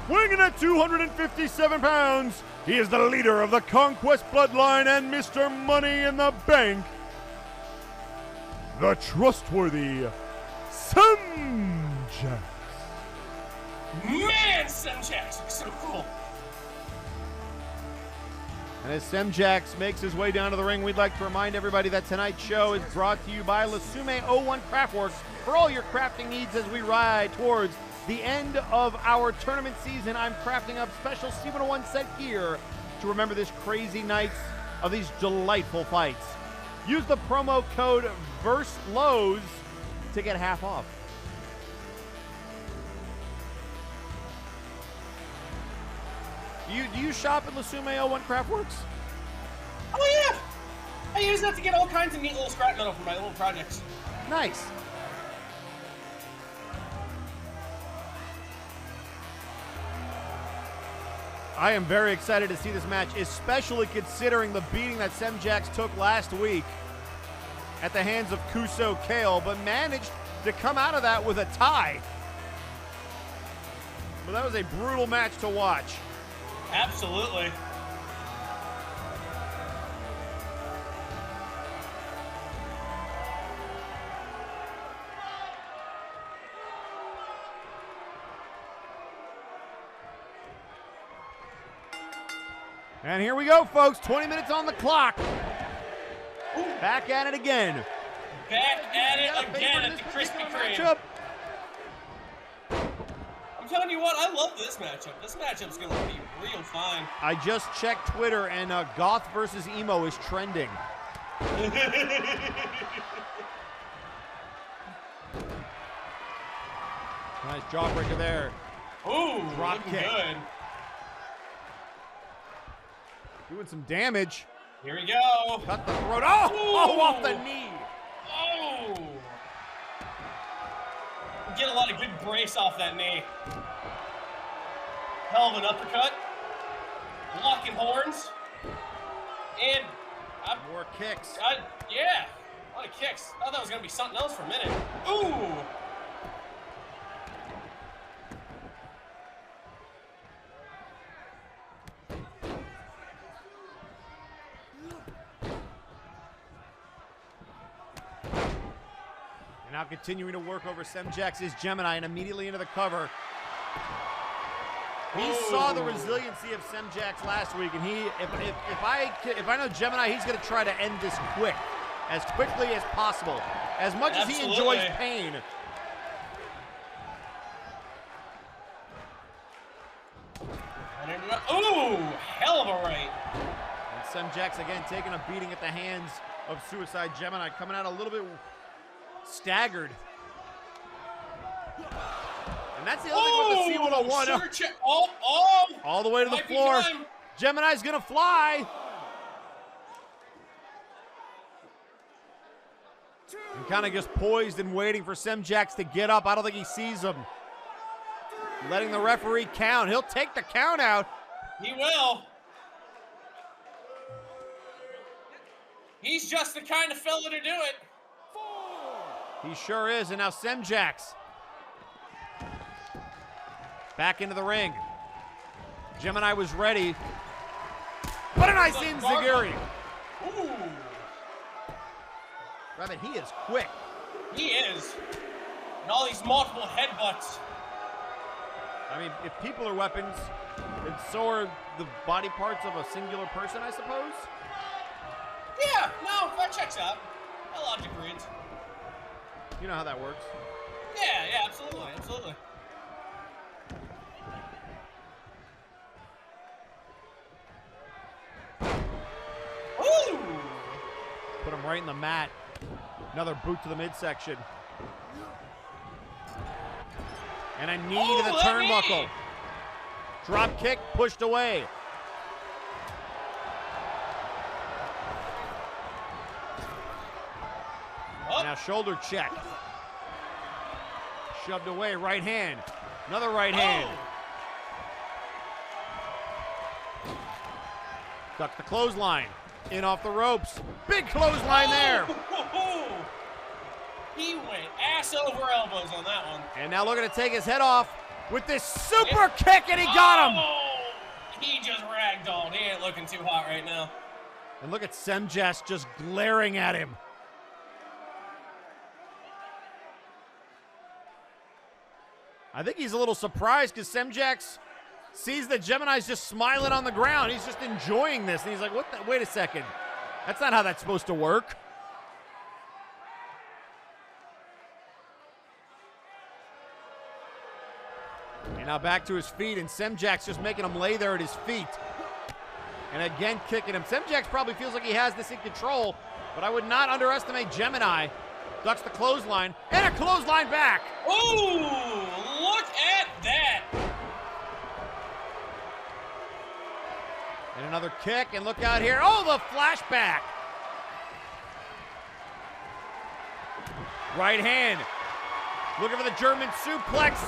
weighing in at 257 pounds, he is the leader of the Conquest Bloodline and Mr. Money in the Bank, the trustworthy Semjax. Man, Semjax looks so cool. And as Semjax makes his way down to the ring, we'd like to remind everybody that tonight's show is brought to you by Lasume01 Craftworks for all your crafting needs as we ride towards the end of our tournament season. I'm crafting up special C101 set gear to remember this crazy nights of these delightful fights. Use the promo code VERSELOWS to get half off. Do you shop at Lasume01 Craftworks? Oh yeah! I use that to get all kinds of neat little scrap metal for my little projects. Nice. I am very excited to see this match, especially considering the beating that Semjax took last week at the hands of Cuso Kale, but managed to come out of that with a tie. But that was a brutal match to watch. Absolutely. And here we go, folks. 20 minutes on the clock. Back at it again. Back at it again at the Krispy Kreme. I'm telling you what, I love this matchup. This matchup's going to be real fine. I just checked Twitter, and Goth versus Emo is trending. Nice jawbreaker there. Ooh, drop looking kick. Good. Doing some damage. Here we go. Cut the throat. Oh! Oh, off the knee. Oh! Get a lot of good brace off that knee. Hell of an uppercut. Locking horns. And more kicks. Yeah, a lot of kicks. I thought that was gonna be something else for a minute. Ooh! And now continuing to work over Semjax's Gemini and immediately into the cover. He saw the resiliency of Semjax last week, and if I know Gemini, he's going to try to end this as quickly as possible, as much as he enjoys pain. Ooh, hell of a right. And Semjax again taking a beating at the hands of Suicide Gemini, coming out a little bit staggered. And that's the other thing with the C101. All the way to the floor. Gemini's gonna fly. And kind of just poised and waiting for Semjax to get up. I don't think he sees him. Letting the referee count. He'll take the count out. He will. He's just the kind of fella to do it. He sure is. And now Semjax back into the ring. Gemini was ready. What a nice enziguri. Ooh. Rabbit, he is quick. He is. And all these multiple headbutts. I mean, if people are weapons, then so are the body parts of a singular person, I suppose? Yeah, no, that checks out. My logic reads. You know how that works. Yeah, absolutely, absolutely. Ooh! Put him right in the mat. Another boot to the midsection. And a knee to the turnbuckle. Drop kick pushed away. Now shoulder check. Shoved away, right hand. Another right hand. Duck the clothesline. In off the ropes. Big clothesline there. He went ass over elbows on that one. And now looking to take his head off with this super kick, and he got him. He just ragdolled. He ain't looking too hot right now. And look at Semjax just glaring at him. I think he's a little surprised because Semjax sees that Gemini's just smiling on the ground. He's just enjoying this. And he's like, what the, wait a second. That's not how that's supposed to work. And now back to his feet, and Semjax just making him lay there at his feet. And again, kicking him. Semjax probably feels like he has this in control, but I would not underestimate Gemini. Ducks the clothesline, and a clothesline back. Ooh, look at that. And another kick, and look out here. Oh, the flashback. Right hand. Looking for the German suplex,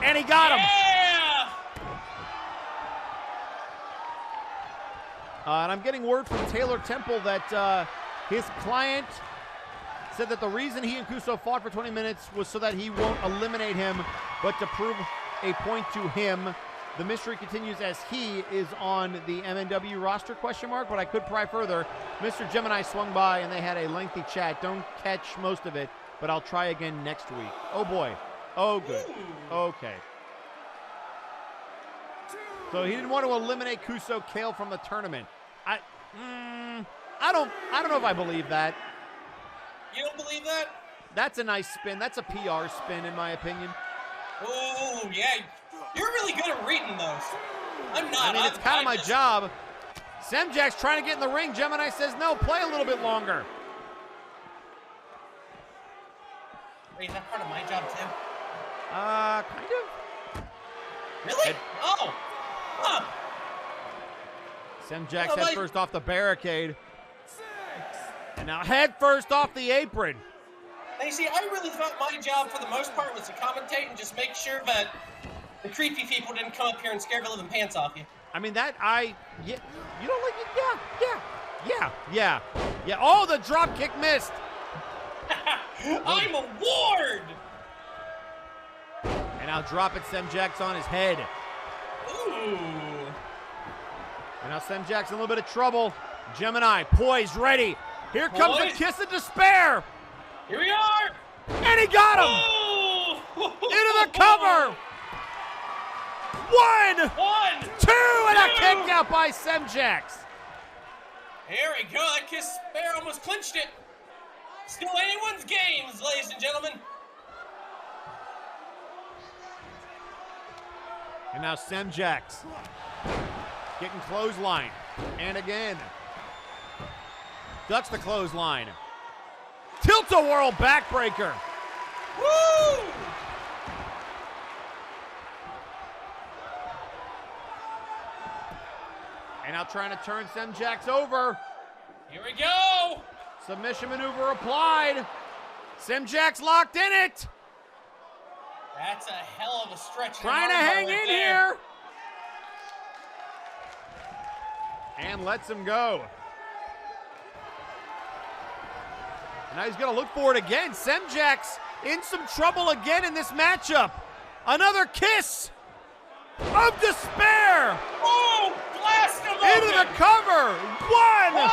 and he got him. Yeah! And I'm getting word from Taylor Temple that his client said that the reason he and Cuso fought for 20 minutes was so that he won't eliminate him, but to prove a point to him. The mystery continues as he is on the MNW roster, question mark, but I could pry further. Mr. Gemini swung by and they had a lengthy chat. Don't catch most of it, but I'll try again next week. Oh boy. Oh good. Okay. So he didn't want to eliminate Cuso Kale from the tournament. I don't know if I believe that. You don't believe that? That's a nice spin. That's a PR spin, in my opinion. Oh, yeah. You're really good at reading those. I'm not. I mean, it's kind of my job. Semjax trying to get in the ring. Gemini says, no, play a little bit longer. Wait, is that part of my job, too? Kind of. Really? Oh. Huh. Semjax head first off the barricade. And now head first off the apron. Now, you see, I really thought my job for the most part was to commentate and just make sure that the creepy people didn't come up here and scare the living pants off you. I mean, yeah, you don't like it? Yeah. Oh, the drop kick missed. I'm a ward. And now drop it, Semjax on his head. Ooh. And now Semjax in a little bit of trouble. Gemini poised, ready. Here comes the kiss of despair. Here we are. And he got him. Oh. Into the cover. One, two, and a kick out by Semjax. Here we go. That kiss despair almost clinched it. Still anyone's games, ladies and gentlemen. And now Semjax getting clothesline. And again. Ducks the clothesline. Tilt-a-whirl backbreaker. Woo! And now trying to turn Semjax over. Here we go. Submission maneuver applied. Semjax locked in it. That's a hell of a stretch. Trying to hang in here. And lets him go. And now he's going to look for it again. Semjax in some trouble again in this matchup. Another kiss of despair. Oh, blast him into open. the cover. One,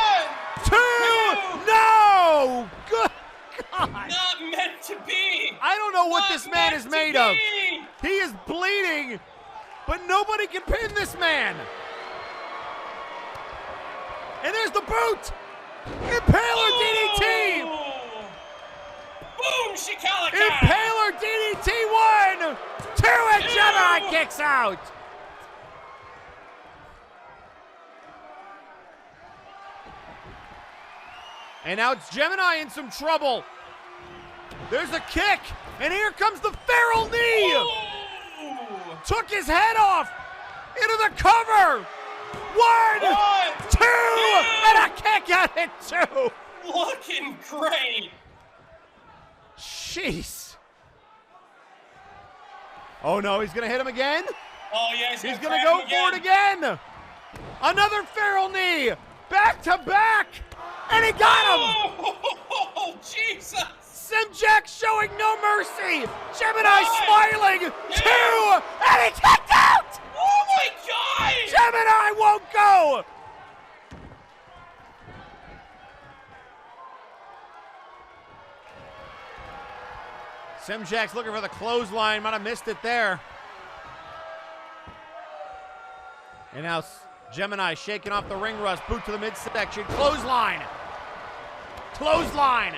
two, no. Good God. Not meant to be. I don't know what this man is made of. Be. He is bleeding, but nobody can pin this man. And there's the boot. Impaler DDT. Boom, Shikalaka. Impaler DDT, 1, 2, and Gemini kicks out. And now it's Gemini in some trouble. There's a kick, and here comes the feral knee. Ooh. Took his head off into the cover. 1, 2, and a kick at it too. Looking great. Jeez. Oh no, he's gonna hit him again. Oh yeah, he's gonna go for it again. Another feral knee, back to back, and he got him. Oh, Jesus. Semjax showing no mercy. Gemini smiling. 2, and he kicked out. Oh my God! Gemini won't go. Semjax looking for the clothesline, might have missed it there. And now Gemini shaking off the ring rust, boot to the midsection, clothesline. Clothesline.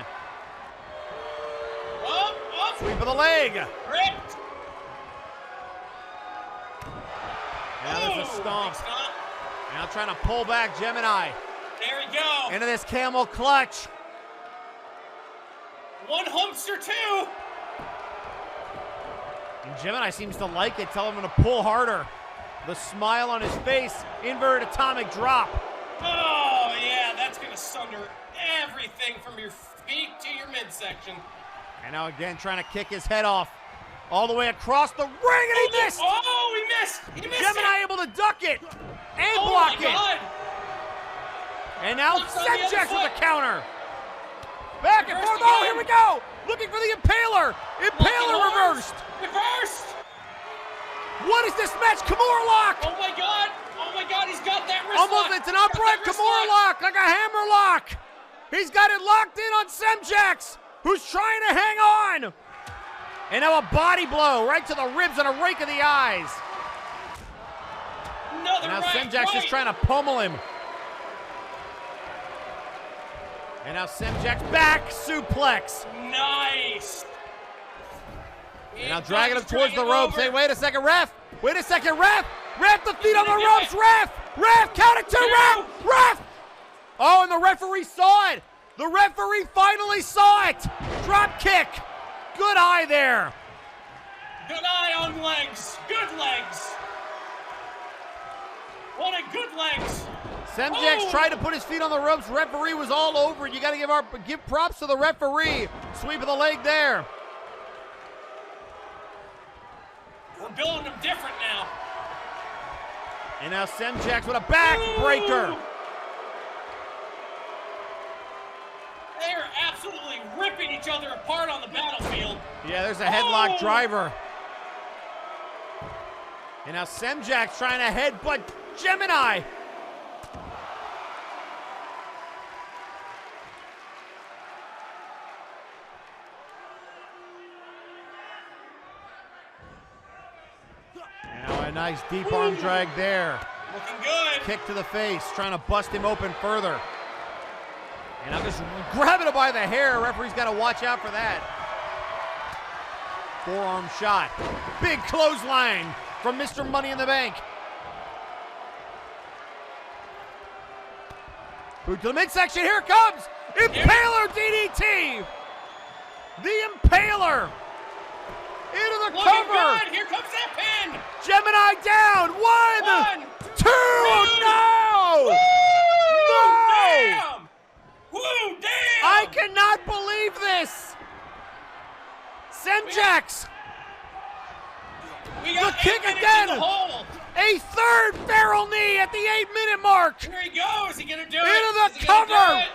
Up. Sweep of the leg. Ripped. Now there's a stomp. Big stomp. Now trying to pull back Gemini. There we go. Into this camel clutch. One humpster too. And Gemini seems to like it, telling him to pull harder. The smile on his face, inverted atomic drop. Oh yeah, that's gonna sunder everything from your feet to your midsection. And now again trying to kick his head off. All the way across the ring, and he missed! Oh, he missed! He missed Gemini it. able to duck it and block it. God. And now Looks on the Semjax other with foot. a counter. Back and Reversed forth. Oh, again. here we go. Looking for the Impaler. Impaler Locking reversed. arms. Reversed! What is this match? Kimura lock. Oh my God! Oh my God, he's got that wrist Almost, lock. it's an upright He's got that wrist Kimura lock, like a hammer lock. He's got it locked in on Semjax, who's trying to hang on. And now a body blow right to the ribs and a rake of the eyes. Another And now right, Semjax is trying to pummel him. And now Semjax back suplex. Nice. And now dragging him towards the Dragging ropes. over. Hey, wait a second, ref. Wait a second, ref. Ref, the feet on the gonna do ropes, it. ref. Ref, count it 2, ref. Ref. Oh, and the referee saw it. The referee finally saw it. Drop kick. Good eye there. Good eye on legs. Good legs. What a good legs. Semjax Oh. tried to put his feet on the ropes. Referee was all over it. You got to give props to the referee. Sweep of the leg there. We're building them different now. And now Semjax with a backbreaker. Ooh. They're absolutely ripping each other apart on the battlefield. Yeah, there's a headlock Oh. driver. And now Semjax trying to headbutt Gemini. And now a nice deep arm drag there. Looking good. Kick to the face, trying to bust him open further. And I'm just grabbing him by the hair. Referee's got to watch out for that. Forearm shot. Big clothesline from Mr. Money in the Bank. Boot to the midsection. Here it comes. Impaler DDT. The Impaler. Into the Looking cover. good. Here comes that pin. Gemini down. 1, 2. No. Woo! No. Damn. Woo, damn. I cannot believe this. Semjax. We got the kick 8 minutes again. in the hole. A third feral knee at the 8-minute mark. Here he goes. Is he gonna do it? Into the Is he gonna do cover. it?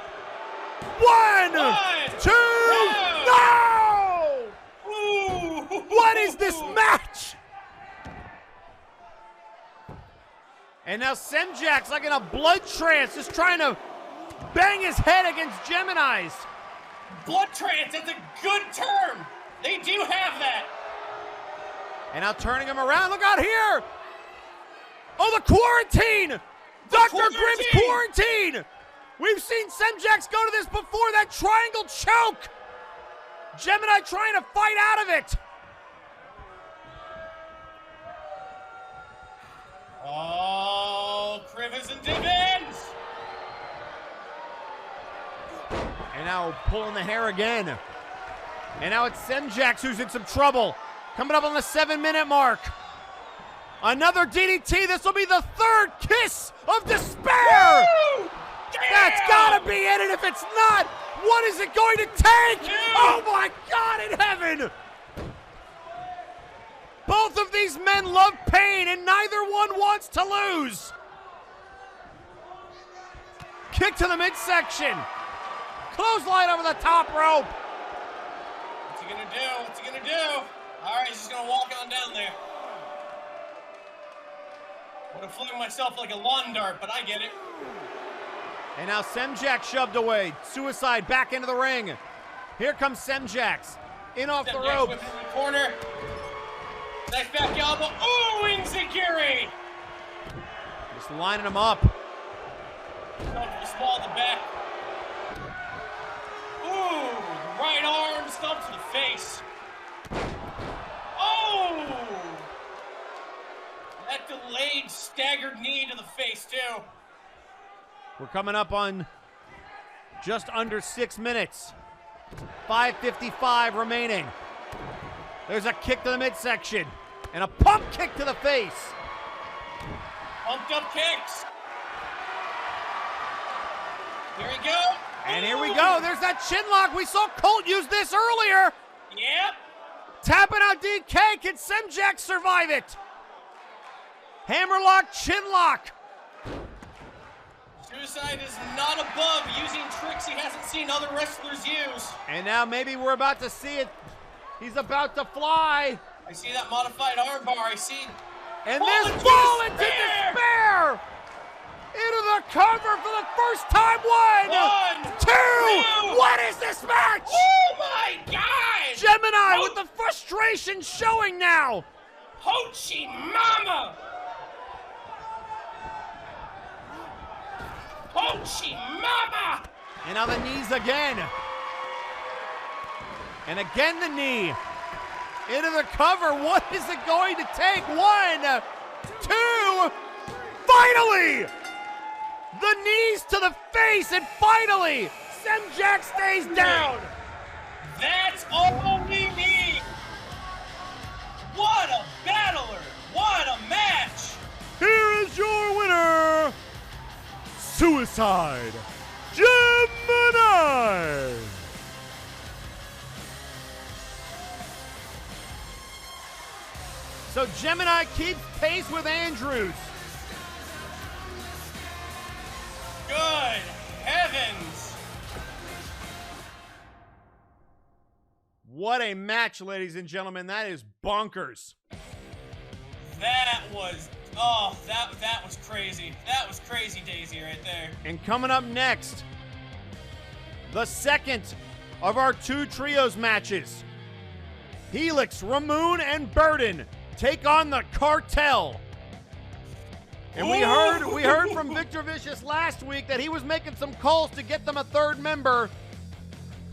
1, 2. No. Ooh. What is this match? And now Semjax, like in a blood trance, just trying to bang his head against Gemini's. Blood trance, that's a good term. They do have that. And now turning him around. Look out here. Oh, the quarantine. Dr. Grimm's quarantine. We've seen Semjax go to this before. That triangle choke. Gemini trying to fight out of it. Oh, Crivers and Devons. And now pulling the hair again. And now it's Semjax who's in some trouble. Coming up on the 7-minute mark. Another DDT. This will be the third kiss of despair. Woo! That's gotta be it. And if it's not, what is it going to take? Dude. Oh my God in heaven. Both of these men love pain and neither one wants to lose. Kick to the midsection. Clothesline over the top rope. he gonna do? What's he gonna do? All right, he's just gonna walk on down there. Would have flung myself like a lawn dart, but I get it. And now Semjax shoved away. Suicide back into the ring. Here comes Semjax. In off the rope. Whipping in the corner. Nice back elbow. Ooh, Inzaguri! Just lining him up. Stomp to the small of the back. Ooh, the right arm, stomp to the face. Oh! That delayed, staggered knee to the face, too. We're coming up on just under 6 minutes. 5:55 remaining. There's a kick to the midsection and a pump kick to the face. Pumped up kicks. Here we go. And here we go. There's that chin lock. We saw Colt use this earlier. Yep. Tapping out DK. Can Semjax survive it? Hammerlock, chin lock. Suicide is not above using tricks he hasn't seen other wrestlers use. And now maybe we're about to see it. He's about to fly. I see that modified armbar. I see. And this fall into despair. Into the cover for the first time. One, two. What is this match? Oh my God! Gemini with the frustration showing now. Hoochie mama! Hoochie mama! And now the knees again. And again the knee. Into the cover. What is it going to take? 1, 2. Finally! The knees to the face, and finally, Semjax stays down. That's all we need. What a battler! What a match! Here is your winner, Suicide Gemini! So Gemini keeps pace with Andrews. Good heavens! What a match, ladies and gentlemen. That is bonkers. That was, oh, that was crazy. That was crazy Daisy right there. And coming up next, the second of our 2 trios matches. Helix, Ramund, and Burden take on the Cartel. And we heard from Victor Vicious last week that he was making some calls to get them a 3rd member.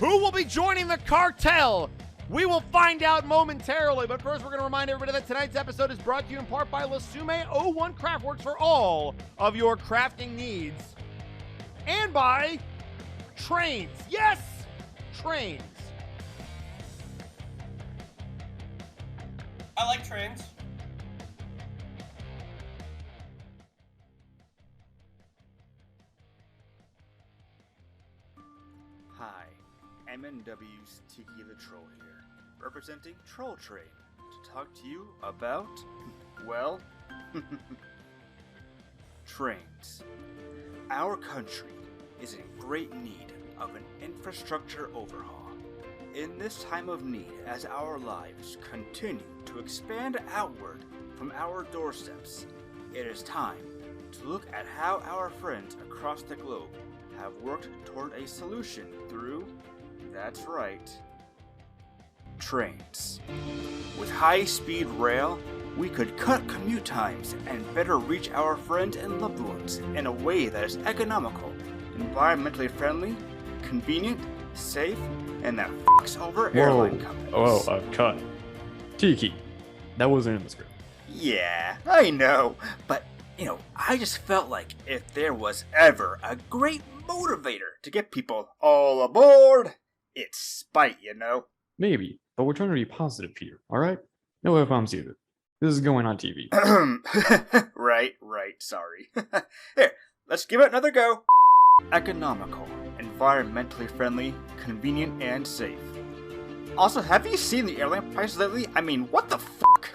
Who will be joining the Cartel? We will find out momentarily, but first we're going to remind everybody that tonight's episode is brought to you in part by Lasume 01 Craftworks for all of your crafting needs. And by Trains. Yes, Trains. I like trains. Hi, MNW's Tiki the Troll here, representing Troll Train, to talk to you about, well, trains. Our country is in great need of an infrastructure overhaul. In this time of need, as our lives continue to expand outward from our doorsteps, it is time to look at how our friends across the globe have worked toward a solution through, that's right, trains. With high-speed rail, we could cut commute times and better reach our friends and loved ones in a way that is economical, environmentally friendly, convenient, safe, and that fucks over airline companies. Cut. Tiki, that wasn't in the script. Yeah, I know, but, I just felt like if there was ever a great motivator to get people all aboard, it's spite, Maybe, but we're trying to be positive here, alright? No F-bombs either. This is going on TV. Right, sorry. Here, let's give it another go. Economical, environmentally friendly, convenient, and safe. Also, have you seen the airline prices lately? I mean, what the fuck?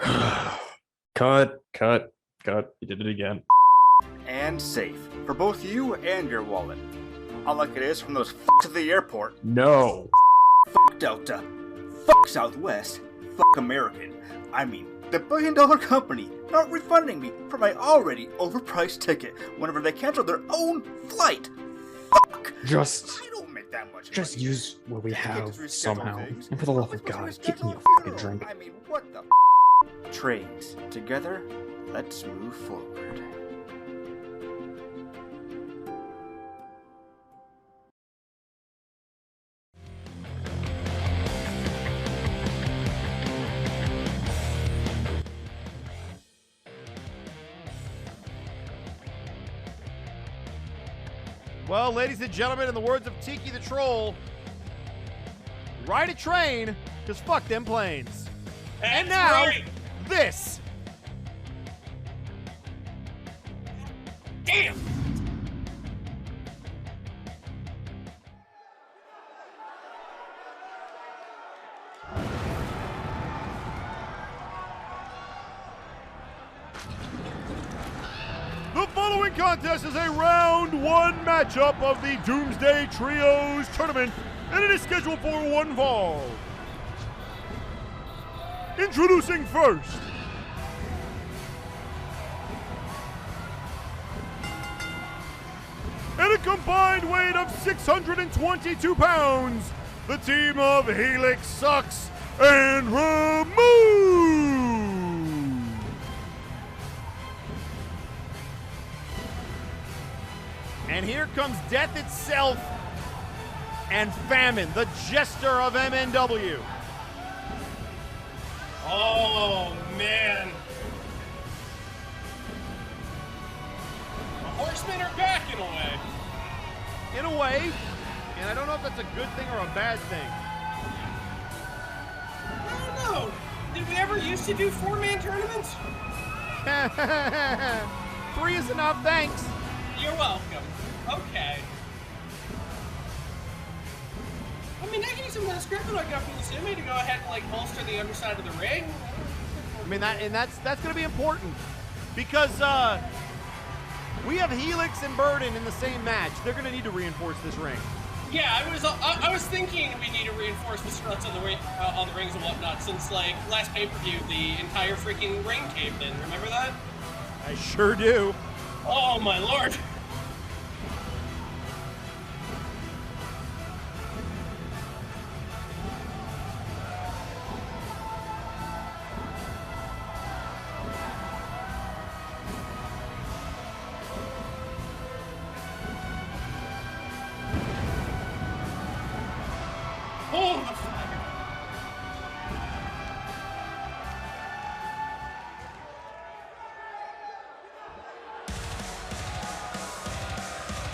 Cut. You did it again. And safe, for both you and your wallet. Unlike it is from those fucks at the airport. No. Fuck Delta. Fuck Southwest. Fuck American. I mean, the billion-dollar company not refunding me for my already overpriced ticket whenever they cancel their own flight. Fuck. I don't make that much Just money. use what we have reschedule somehow. things. And for the love of How am I God, supposed give to me a reschedule fucking funeral? drink. I mean, what the Trains. Together, let's move forward. Well, ladies and gentlemen, in the words of Tiki the Troll, ride a train, because fuck them planes. And That's now, right. this. Damn. The following contest is a round one matchup of the Doomsday Trios tournament, and it is scheduled for one fall. Introducing first, at a combined weight of 622 pounds, the team of Helixux and Ramund. And here comes death itself and famine, the Jester of MNW. Oh, man. The horsemen are back in a way. In a way, and I don't know if that's a good thing or a bad thing. I don't know. Did we ever used to do four-man tournaments? 3 is enough, thanks. You're welcome. Okay. I mean, that gives some of the script that I got from the Simi to go ahead and, like, bolster the underside of the ring. I mean, that's going to be important because we have Helix and Burden in the same match. They're going to need to reinforce this ring. Yeah, I was thinking we need to reinforce the struts on the ring, on the rings and whatnot, since like last pay-per-view the entire freaking ring caved in. Remember that? I sure do. Oh my lord! Oh, the fire.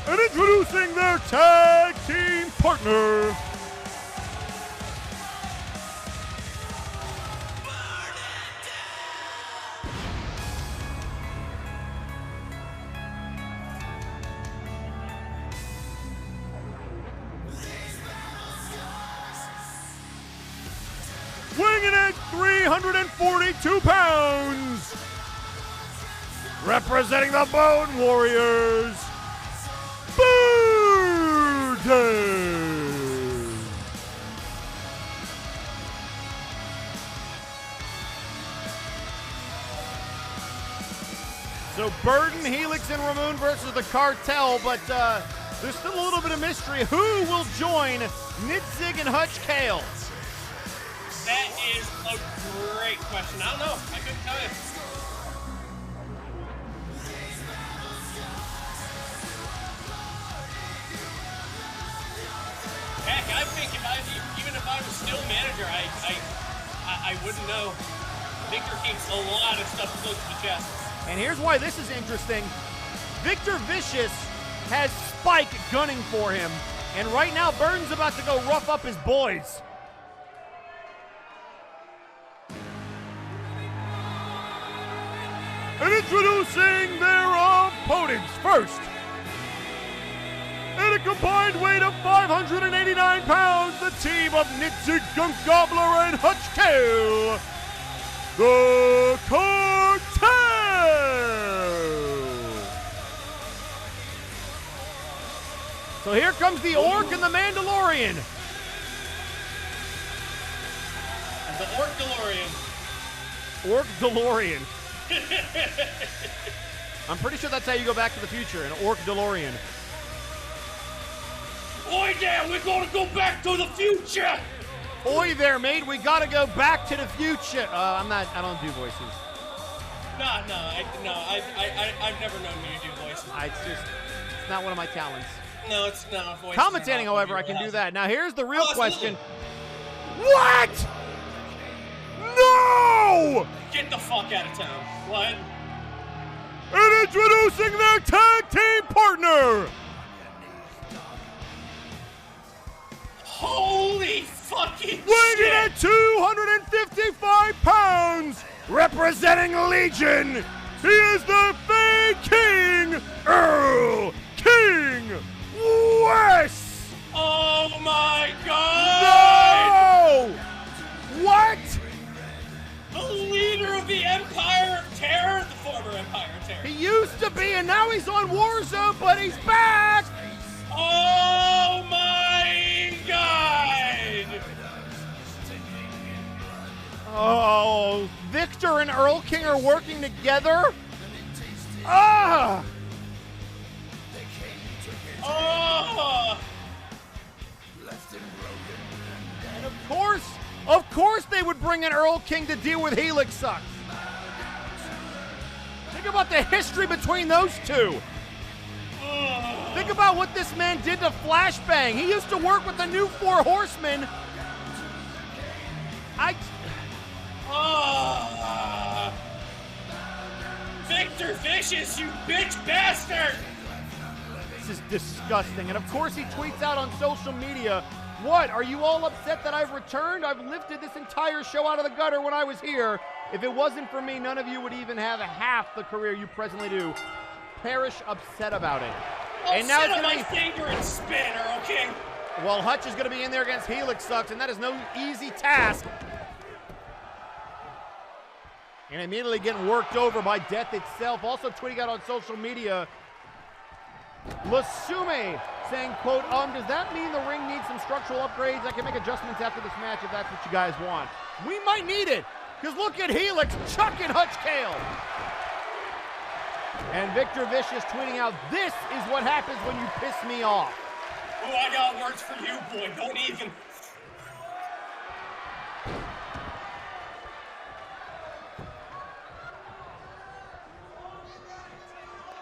And introducing their tag team partner, weighing in at 342 pounds, representing the Bone Warriors, Burden. So Burden, Helix, and Ramund versus the Cartel, but there's still a little bit of mystery. Who will join Nitzig and Hutch Kale? That is a great question. I don't know. I couldn't tell you. Heck, I think even if I was still manager, I wouldn't know. Victor keeps a lot of stuff close to the chest. And here's why this is interesting. Victor Vicious has Spike gunning for him, and right now Burden's about to go rough up his boys. And introducing their opponents first, at a combined weight of 589 pounds, the team of Nitzig, Gunk Gobbler, and Hutch Kale, the Cartel. So here comes the Orc and the Mandalorian. The Orc DeLorean. Orc DeLorean. I'm pretty sure that's how you go back to the future, an Orc DeLorean. Oi there, we're gonna go back to the future! Oi there, mate, we gotta go back to the future. I don't do voices. I've never known you to do voices. It's not one of my talents. No, it's not voices. Commentating, however, I can do that. Now, here's the real question. What? No! Get the fuck out of town. What? And introducing their tag team partner, holy fucking weighing in shit! at 255 pounds, representing Legion, he is the Fey King, Earl King West! Oh my god! No! What? The leader of the Empire of Terror, the former Empire of Terror. He used to be, and now he's on Warzone, but he's back! Oh my god! Oh, Victor and Earl King are working together? Ah! Oh! And of course they would bring in Earl King to deal with Helixux. Think about the history between those two. Think about what this man did to Flashbang. He used to work with the new Four Horsemen. Victor Vicious, you bitch bastard! This is disgusting. And of course he tweets out on social media, what, are you all upset that I've returned? I've lifted this entire show out of the gutter when I was here. If it wasn't for me, none of you would even have half the career you presently do. Perish upset about it. And now it's my favorite spinner, okay? Well, Hutch is going to be in there against Helixux, and that is no easy task. And immediately getting worked over by Death itself. Also tweeting out on social media, Lasume saying, quote, does that mean the ring needs some structural upgrades? I can make adjustments after this match if that's what you guys want. We might need it, because look at Helix chucking Hutch Kale. And Victor Vicious tweeting out, this is what happens when you piss me off. Oh, I got words for you, boy. Don't even.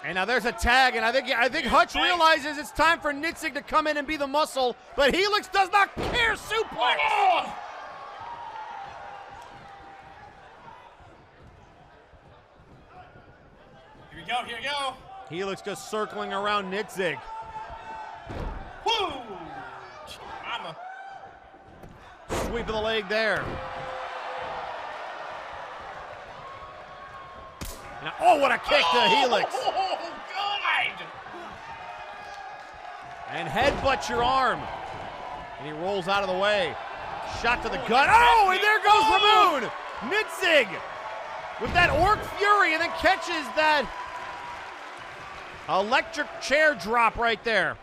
And now there's a tag, and I think Hutch realizes it's time for Nitzig to come in and be the muscle, but Helix does not care. Suplex! Oh! Here we go. Helix just circling around Nitzig. Woo! Mama. Sweep of the leg there. And, oh, what a kick to Helix. Oh, God! And headbutt your arm. And he rolls out of the way. Shot to the gut. Oh, and there goes Ramund. Nitzig with that Orc Fury, and then catches that electric chair drop right there.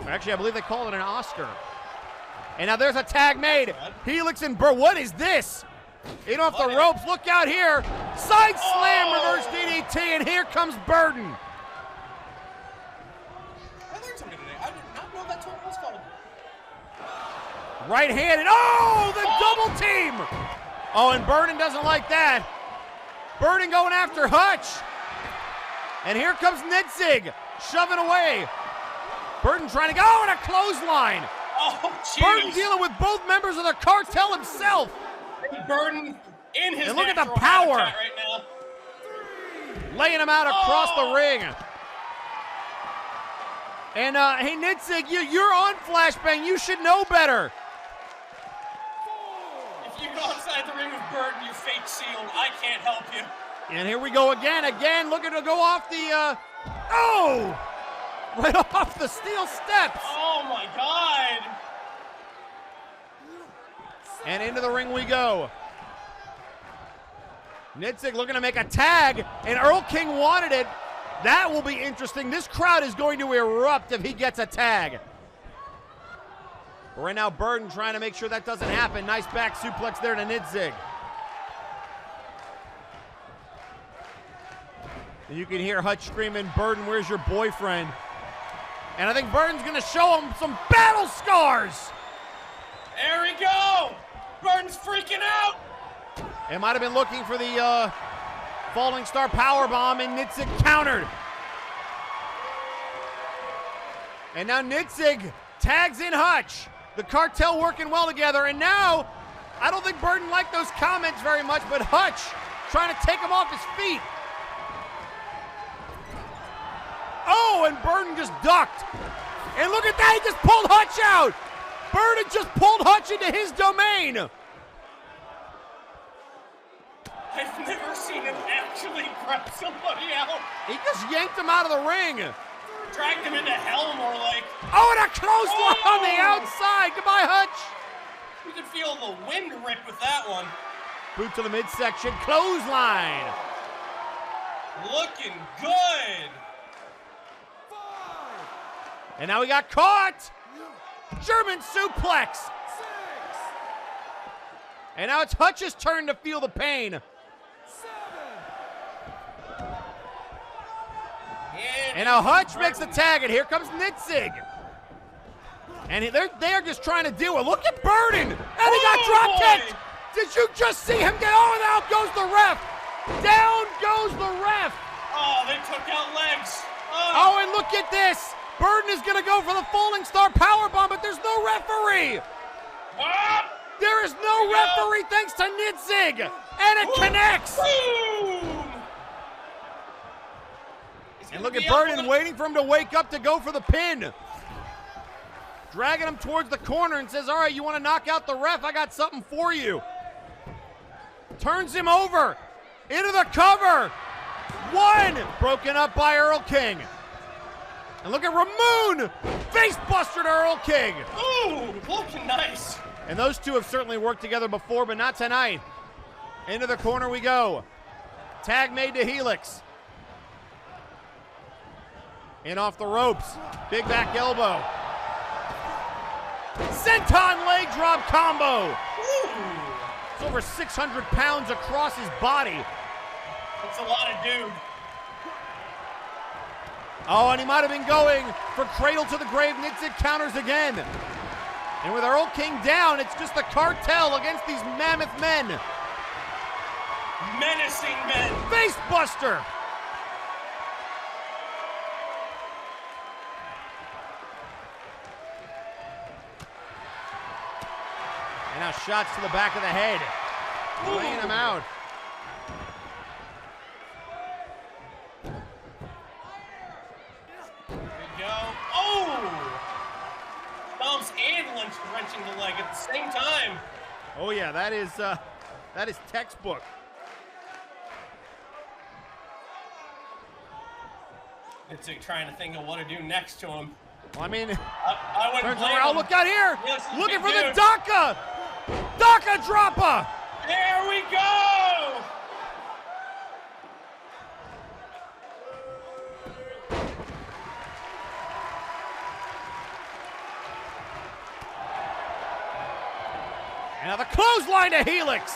Actually, I believe they call it an Oscar. And now there's a tag made. Helix and Burr. What is this? In off the ropes. Look out here. Side slam, reverse DDT, and here comes Burden. I learned something today. I did not know that's what it was called. Right-handed. Oh, the double team. Oh, and Burden doesn't like that. Burden going after Hutch. And here comes Nitzig, shoving away. Burden trying to go, and a clothesline. Oh, jeez. Burden dealing with both members of the Cartel himself. Burden in his and look at the natural power. habitat right now. Laying him out across the ring. And, hey, Nitzig, you're on Flashbang. You should know better. If you go outside the ring with Burden, you're fake sealed. I can't help you. And here we go again, looking to go off the, right off the steel steps. Oh, my God. And into the ring we go. Nitzig looking to make a tag, and Earl King wanted it. That will be interesting. This crowd is going to erupt if he gets a tag. But right now, Burden trying to make sure that doesn't happen. Nice back suplex there to Nitzig. And you can hear Hutch screaming, Burden, where's your boyfriend? And I think Burden's going to show him some battle scars. There we go. Burden's freaking out. It might have been looking for the falling star powerbomb, and Nitzig countered. And now Nitzig tags in Hutch. The Cartel working well together, and now I don't think Burden liked those comments very much, but Hutch trying to take him off his feet. Oh, and Burden just ducked. And look at that, he just pulled Hutch out. Burden just pulled Hutch into his domain. I've never seen him actually grab somebody out. He just yanked him out of the ring. Dragged him into hell more like. Oh, and a clothesline on the outside. Goodbye, Hutch. You could feel the wind rip with that one. Boot to the midsection, clothesline. Looking good. And now he got caught. German suplex. And now it's Hutch's turn to feel the pain. And now Hutch makes the tag, and here comes Nitzig. And they're just trying to do it. Look at Burden. And he got drop kicked. Did you just see him get? Oh, and out goes the ref. Down goes the ref. Oh, they took out legs. Oh, and look at this. Burden is going to go for the falling star powerbomb, but there's no referee. There is no referee thanks to Nitzig. And it connects. And look at Burden waiting for him to wake up to go for the pin. Dragging him towards the corner and says, all right, you want to knock out the ref? I got something for you. Turns him over. Into the cover. One. Broken up by Earl King. And look at Ramund. Face buster to Earl King. Ooh, looking nice. And those two have certainly worked together before, but not tonight. Into the corner we go. Tag made to Helix. In off the ropes. Big back elbow. Senton leg drop combo. Ooh. It's over 600 pounds across his body. That's a lot of dude. Oh, and he might have been going for cradle to the grave. Nitzig counters again. And with Earl King down, it's just the Cartel against these mammoth men. Menacing men. Face buster. And now shots to the back of the head. Laying him out. There we go. Oh! Stomps and wrenching the leg at the same time. Oh yeah, that is textbook. It's trying to think of what to do next to him. Well, I mean, I wouldn't turns blame around. him. Look out here! Yes, Looking for dude. the Daka! Daka dropper! There we go! And now the clothesline to Helix.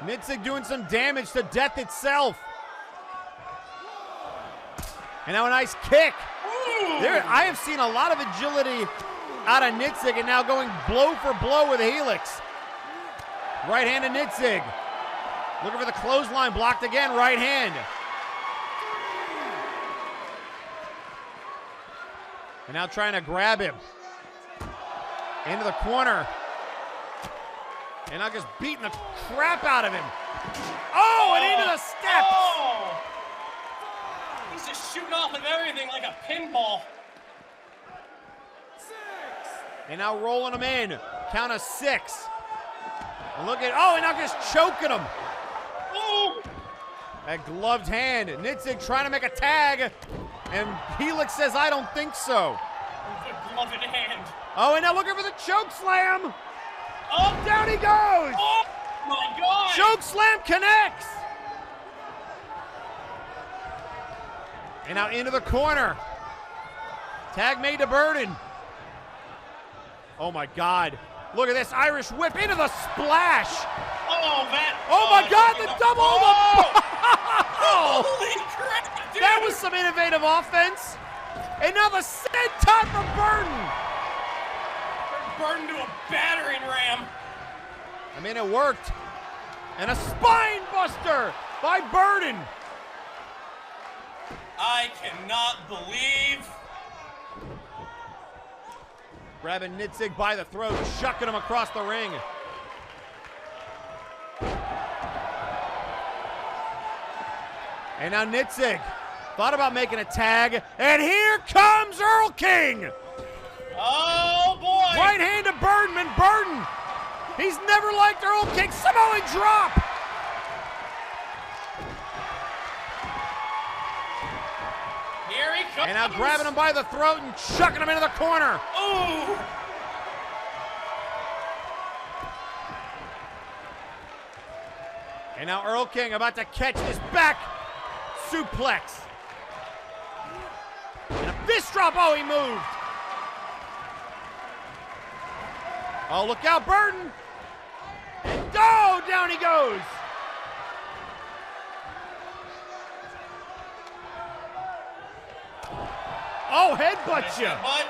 Nitzig doing some damage to death itself. And now a nice kick. There, I have seen a lot of agility out of Nitzig, and now going blow for blow with Helix. Right hand to Nitzig. Looking for the clothesline, blocked again, right hand. And now trying to grab him. Into the corner. And now just beating the crap out of him. Oh, and into the steps. Oh. He's just shooting off of everything like a pinball. And now rolling him in. Count of 6. And look at, and now just choking him. Ooh. That gloved hand. Nitzig trying to make a tag. And Helix says, I don't think so. The gloved hand. Oh, and now looking for the choke slam. Oh, Down he goes. oh my God. Choke slam connects. And now into the corner. Tag made to Burden. Oh my God. Look at this Irish whip into the splash. Oh, that. Oh my God, the double. Holy crap, dude. That was some innovative offense. And now the senton from Burden. Burden to a battering ram. I mean, it worked. And a spine buster by Burden. I cannot believe. Grabbing Nitzig by the throat, shucking him across the ring. And now Nitzig thought about making a tag, and here comes Earl King. Oh boy! Right hand to Burden, and Burden, he's never liked Earl King. Samoan drop. Here he comes. And now grabbing him by the throat and chucking him into the corner. Ooh! And now Earl King about to catch this back suplex. And a fist drop. Oh, he moved. Oh, look out, Burden. And oh, down he goes. Oh, headbutt you. What?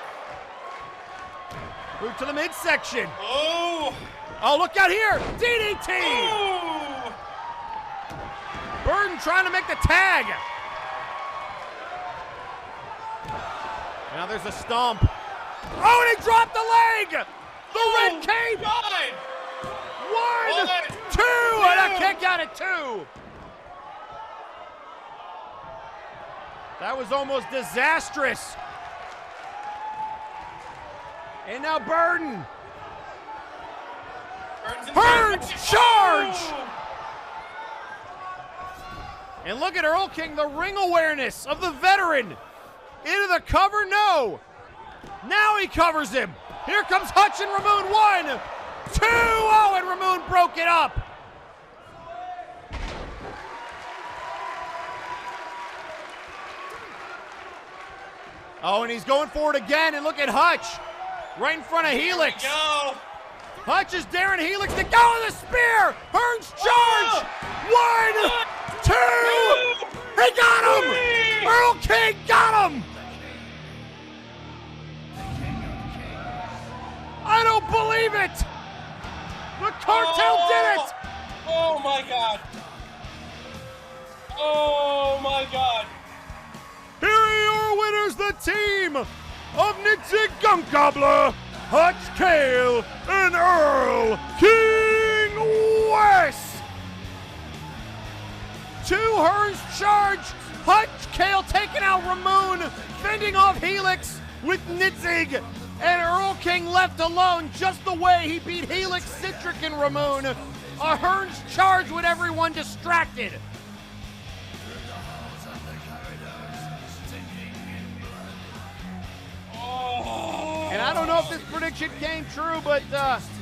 Move to the midsection. Oh! Oh, look out here. DDT. Ooh! Burden trying to make the tag. Now there's a stomp. Oh, and he dropped the leg. The red cape. God! One, two, and a kick out at 2. That was almost disastrous. And now Burden. Burns charge! And look at Earl King, the ring awareness of the veteran. Into the cover, no. Now he covers him. Here comes Hutch and Ramund, 1, 2, oh, and Ramund broke it up. Oh, and he's going for it again, and look at Hutch, right in front of Helix. Here we go. Hutch is daring Helix to go with a spear. Hearns charge. 1, 2. He got him. Earl King got him. I don't believe it. The Cartel did it. Oh my God. Oh my God. Here are your winners, the team of Nitzig Gumkabla, Hutch Kale, and Earl King West. 2 Hearns charge. Hutch Kale taking out Ramund, fending off Helix with Nitzig. And Earl King left alone just the way he beat Helix, Citric, and Ramund. A Hearns charge with everyone distracted. And I don't know if this prediction came true, but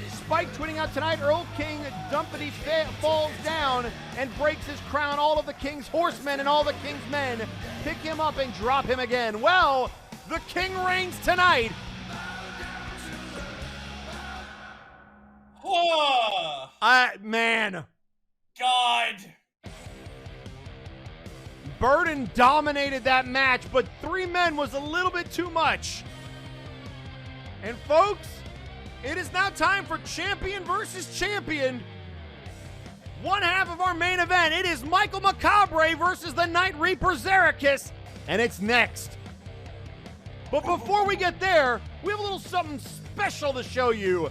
Spike tweeting out tonight, Earl King Dumpity falls down and breaks his crown. All of the King's horsemen and all the King's men pick him up and drop him again. Well, the King reigns tonight. Man. God. Burden dominated that match, but 3 men was a little bit too much. And folks, it is now time for champion versus champion. One half of our main event. It is Michael Macabre versus the Night Reaper Zherakas, and it's next. But before we get there, we have a little something special to show you.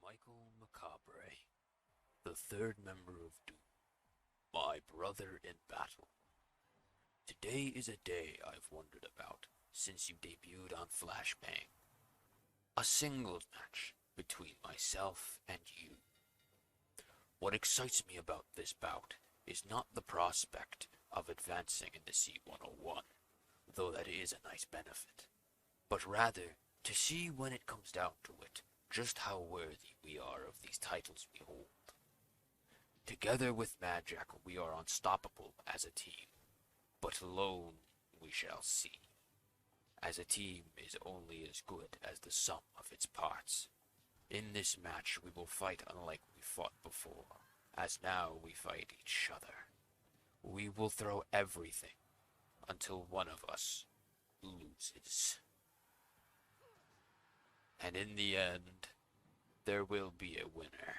Michael Macabre, the 3rd member of Doom, my brother in battle. Today is a day I've wondered about since you debuted on Flashbang. A singles match between myself and you. What excites me about this bout is not the prospect of advancing into C101, though that is a nice benefit, but rather to see when it comes down to it just how worthy we are of these titles we hold. Together with Magic, we are unstoppable as a team, but alone we shall see. As a team is only as good as the sum of its parts. In this match we will fight unlike we fought before, as now we fight each other. We will throw everything until one of us loses. And in the end, there will be a winner.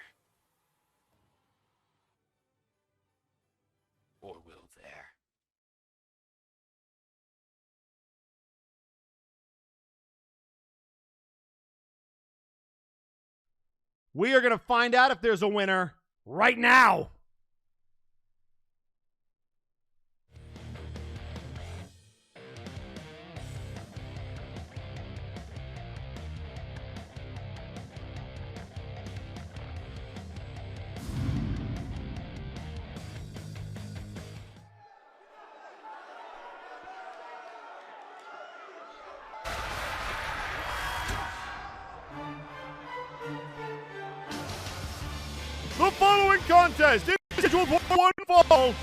Or will there? We are going to find out if there's a winner right now. The following contest is scheduled for one fall,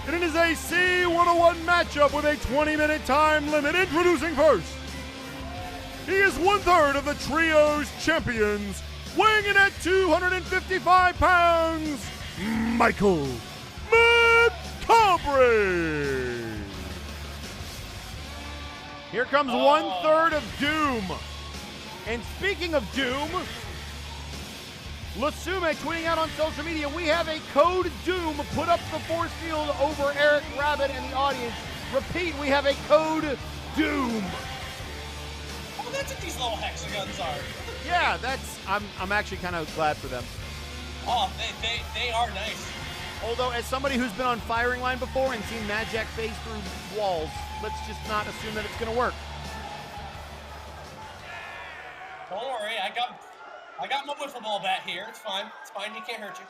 and it is a C101 matchup with a 20-minute time limit. Introducing first, he is 1/3 of the Trio's champions, weighing in at 255 pounds, Michael Macabre. Here comes 1/3 of Doom. And speaking of Doom, Lasume tweeting out on social media, we have a code Doom put up the force field over Eric Rabbit and the audience. Repeat, we have a code Doom. Oh, that's what these little hexagons are. Yeah, I'm actually kind of glad for them. Oh, they are nice. Although, as somebody who's been on Firing Line before and seen Magic phase through walls, let's just not assume that it's going to work. Don't worry, I got my wiffle ball bat here. It's fine. It's fine. He can't hurt you.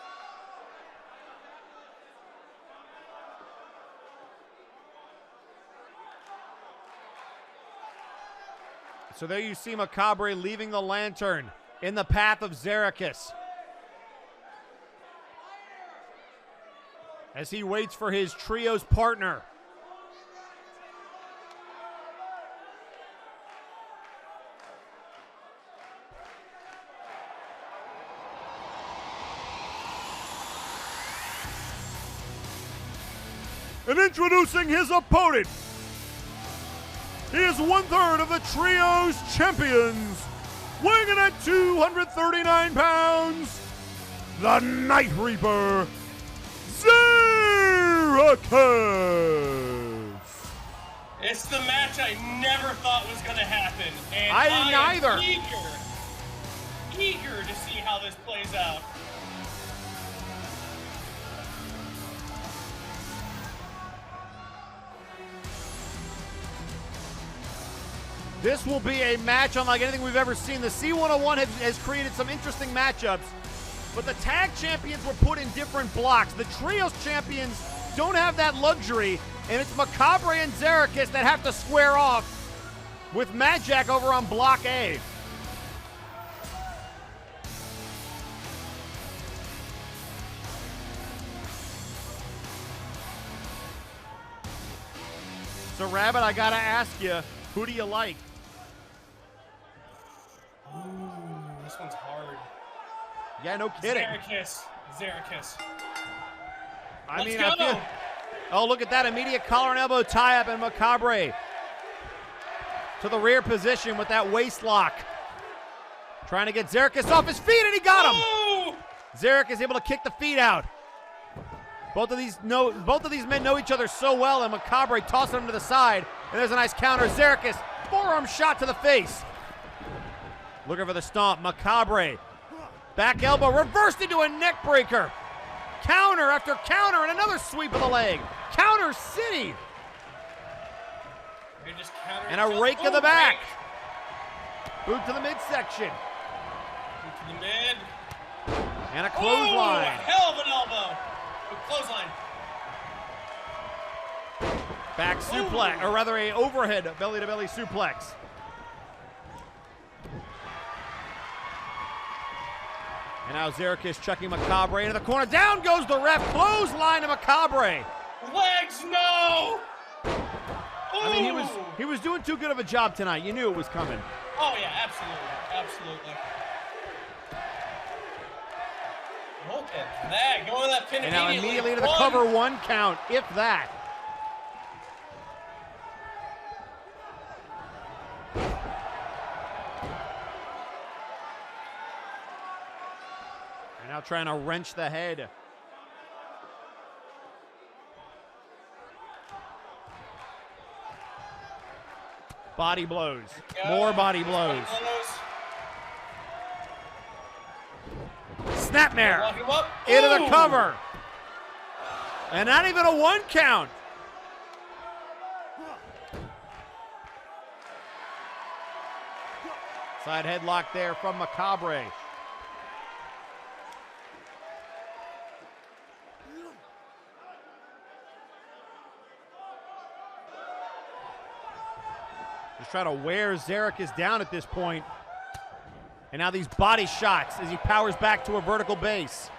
So there you see Macabre leaving the lantern in the path of Zherakas as he waits for his trio's partner. And introducing his opponent, he is 1/3 of the Trio's champions, weighing in at 239 pounds, the Night Reaper, Zherakas. It's the match I never thought was going to happen. And I didn't either. am eager to see how this plays out. This will be a match unlike anything we've ever seen. The C101 has created some interesting matchups, but the tag champions were put in different blocks. The trios champions don't have that luxury, and it's Macabre and Zherakas that have to square off with Magic over on Block A. So, Rabbit, I gotta ask you, who do you like? Ooh, this one's hard. Yeah, no kidding. Zherakas. Let's go. Oh, look at that immediate collar and elbow tie-up, and Macabre to the rear position with that waist lock. Trying to get Zherakas off his feet, and he got him. Ooh! Zherakas able to kick the feet out. Both of these men know each other so well, and Macabre tossing him to the side. And there's a nice counter. Zherakas, forearm shot to the face. Looking for the stomp. Macabre, back elbow, reversed into a neck breaker. Counter after counter, and another sweep of the leg. Counter City. And a rake of the back. Boot to the midsection. Boot to the mid. And a clothesline. Hell of an elbow. Clothesline. Back suplex, or rather a overhead belly-to-belly suplex. And now Zherakas chucking Macabre into the corner. Down goes the ref. Clothesline to Macabre. Legs, no! I mean, he was doing too good of a job tonight. You knew it was coming. Oh yeah, absolutely, absolutely. Look at that, going to that pin And now immediately. immediately to the cover 1 count, if that. And now trying to wrench the head. Body blows. More body blows. Snapmare. Lock him up. Into the Ooh. cover. And not even a 1 count. Side headlock there from Macabre. Just trying to wear Zherakas down at this point. And now these body shots as he powers back to a vertical base.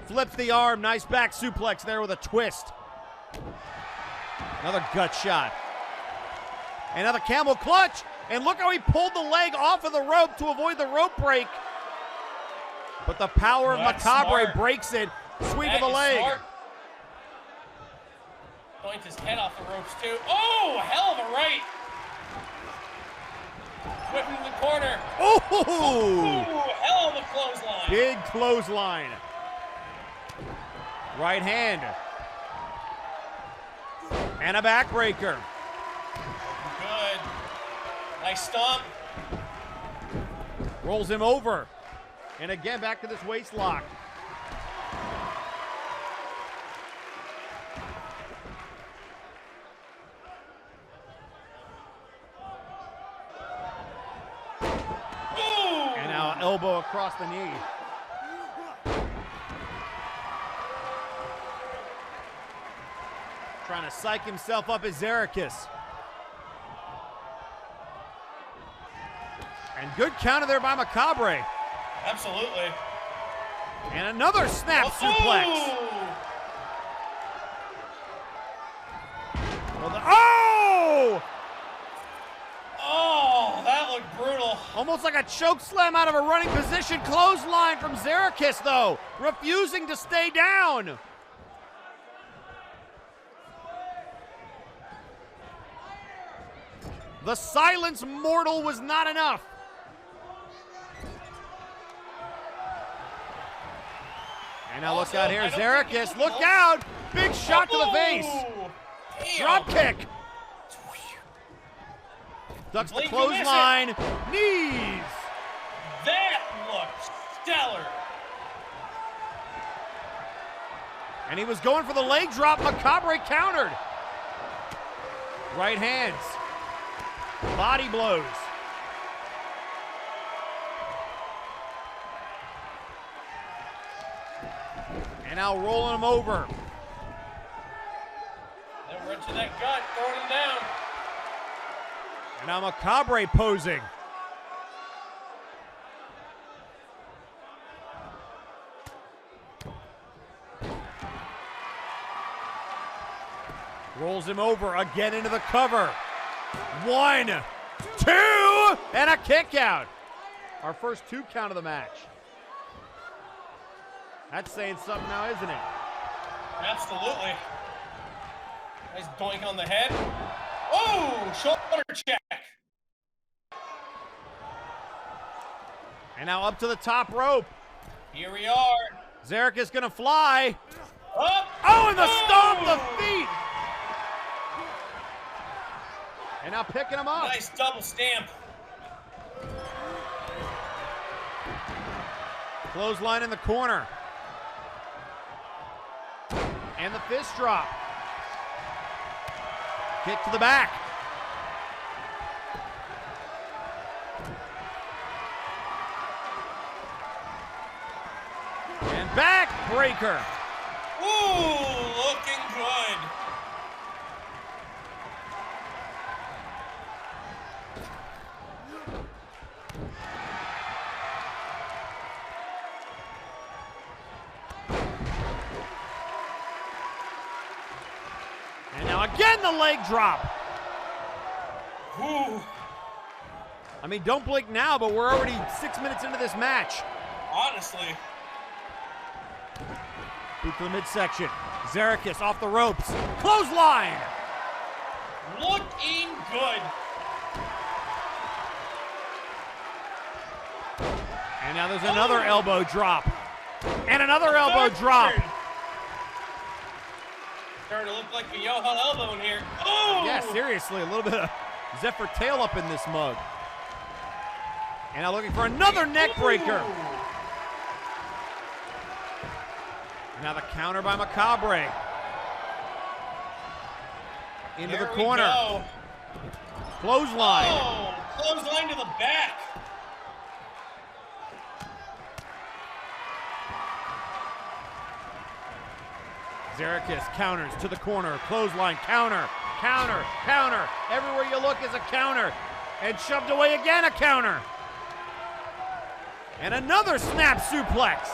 Flips the arm, nice back suplex there with a twist. Another gut shot. Another camel clutch. And look how he pulled the leg off of the rope to avoid the rope break. But the power of Macabre smart. breaks it. Sweep of That the is leg. smart. Point his head off the ropes too. Oh, hell of a right. Whipping to the corner. Oh! Ooh, hell of a clothesline. Big clothesline. Right hand. And a backbreaker. Good. Nice stomp. Rolls him over. And again, back to this waist lock. Ooh. And now elbow across the knee. Trying to psych himself up as Zherakas. And good counter there by Macabre. Absolutely. And another snap suplex. Well, oh! Oh, that looked brutal. Almost like a choke slam out of a running position. Clothesline from Zherakas, though, refusing to stay down. The silence mortal was not enough. And now look out here, Zherakas, look out! Big shot to the face. Drop kick. Ducks the clothesline. Knees. That looked stellar. And he was going for the leg drop. Macabre countered. Right hands. Body blows. And now rolling him over. Then wrenching that gut, throwing him down. And now Macabre posing. Rolls him over again into the cover. 1, 2, and a kick out. Our first 2 count of the match. That's saying something now, isn't it? Absolutely. Nice doink on the head. Oh, shoulder check. And now up to the top rope. Here we are. Zherakas gonna fly. Up. Oh, and the stomp the feet. And now picking him up. Nice double stamp. Clothesline in the corner. And the fist drop. Kick to the back. And back breaker. Ooh, looking good. Again, the leg drop. Ooh. I mean, don't blink now, but we're already 6 minutes into this match. Honestly. Boot to the midsection. Zherakas off the ropes. Clothesline. Looking good. And now there's another elbow drop. And another elbow drop. Starting to look like a Johan elbow in here. Oh! Yeah, seriously, a little bit of Zephyr tail up in this mug. And now looking for another neck breaker. Now the counter by Macabre. Into There the we corner. go. Clothesline. Oh, clothesline to the back. Zherakas counters to the corner. Clothesline, counter, counter, counter. Everywhere you look is a counter. And shoved away again, a counter. And another snap suplex.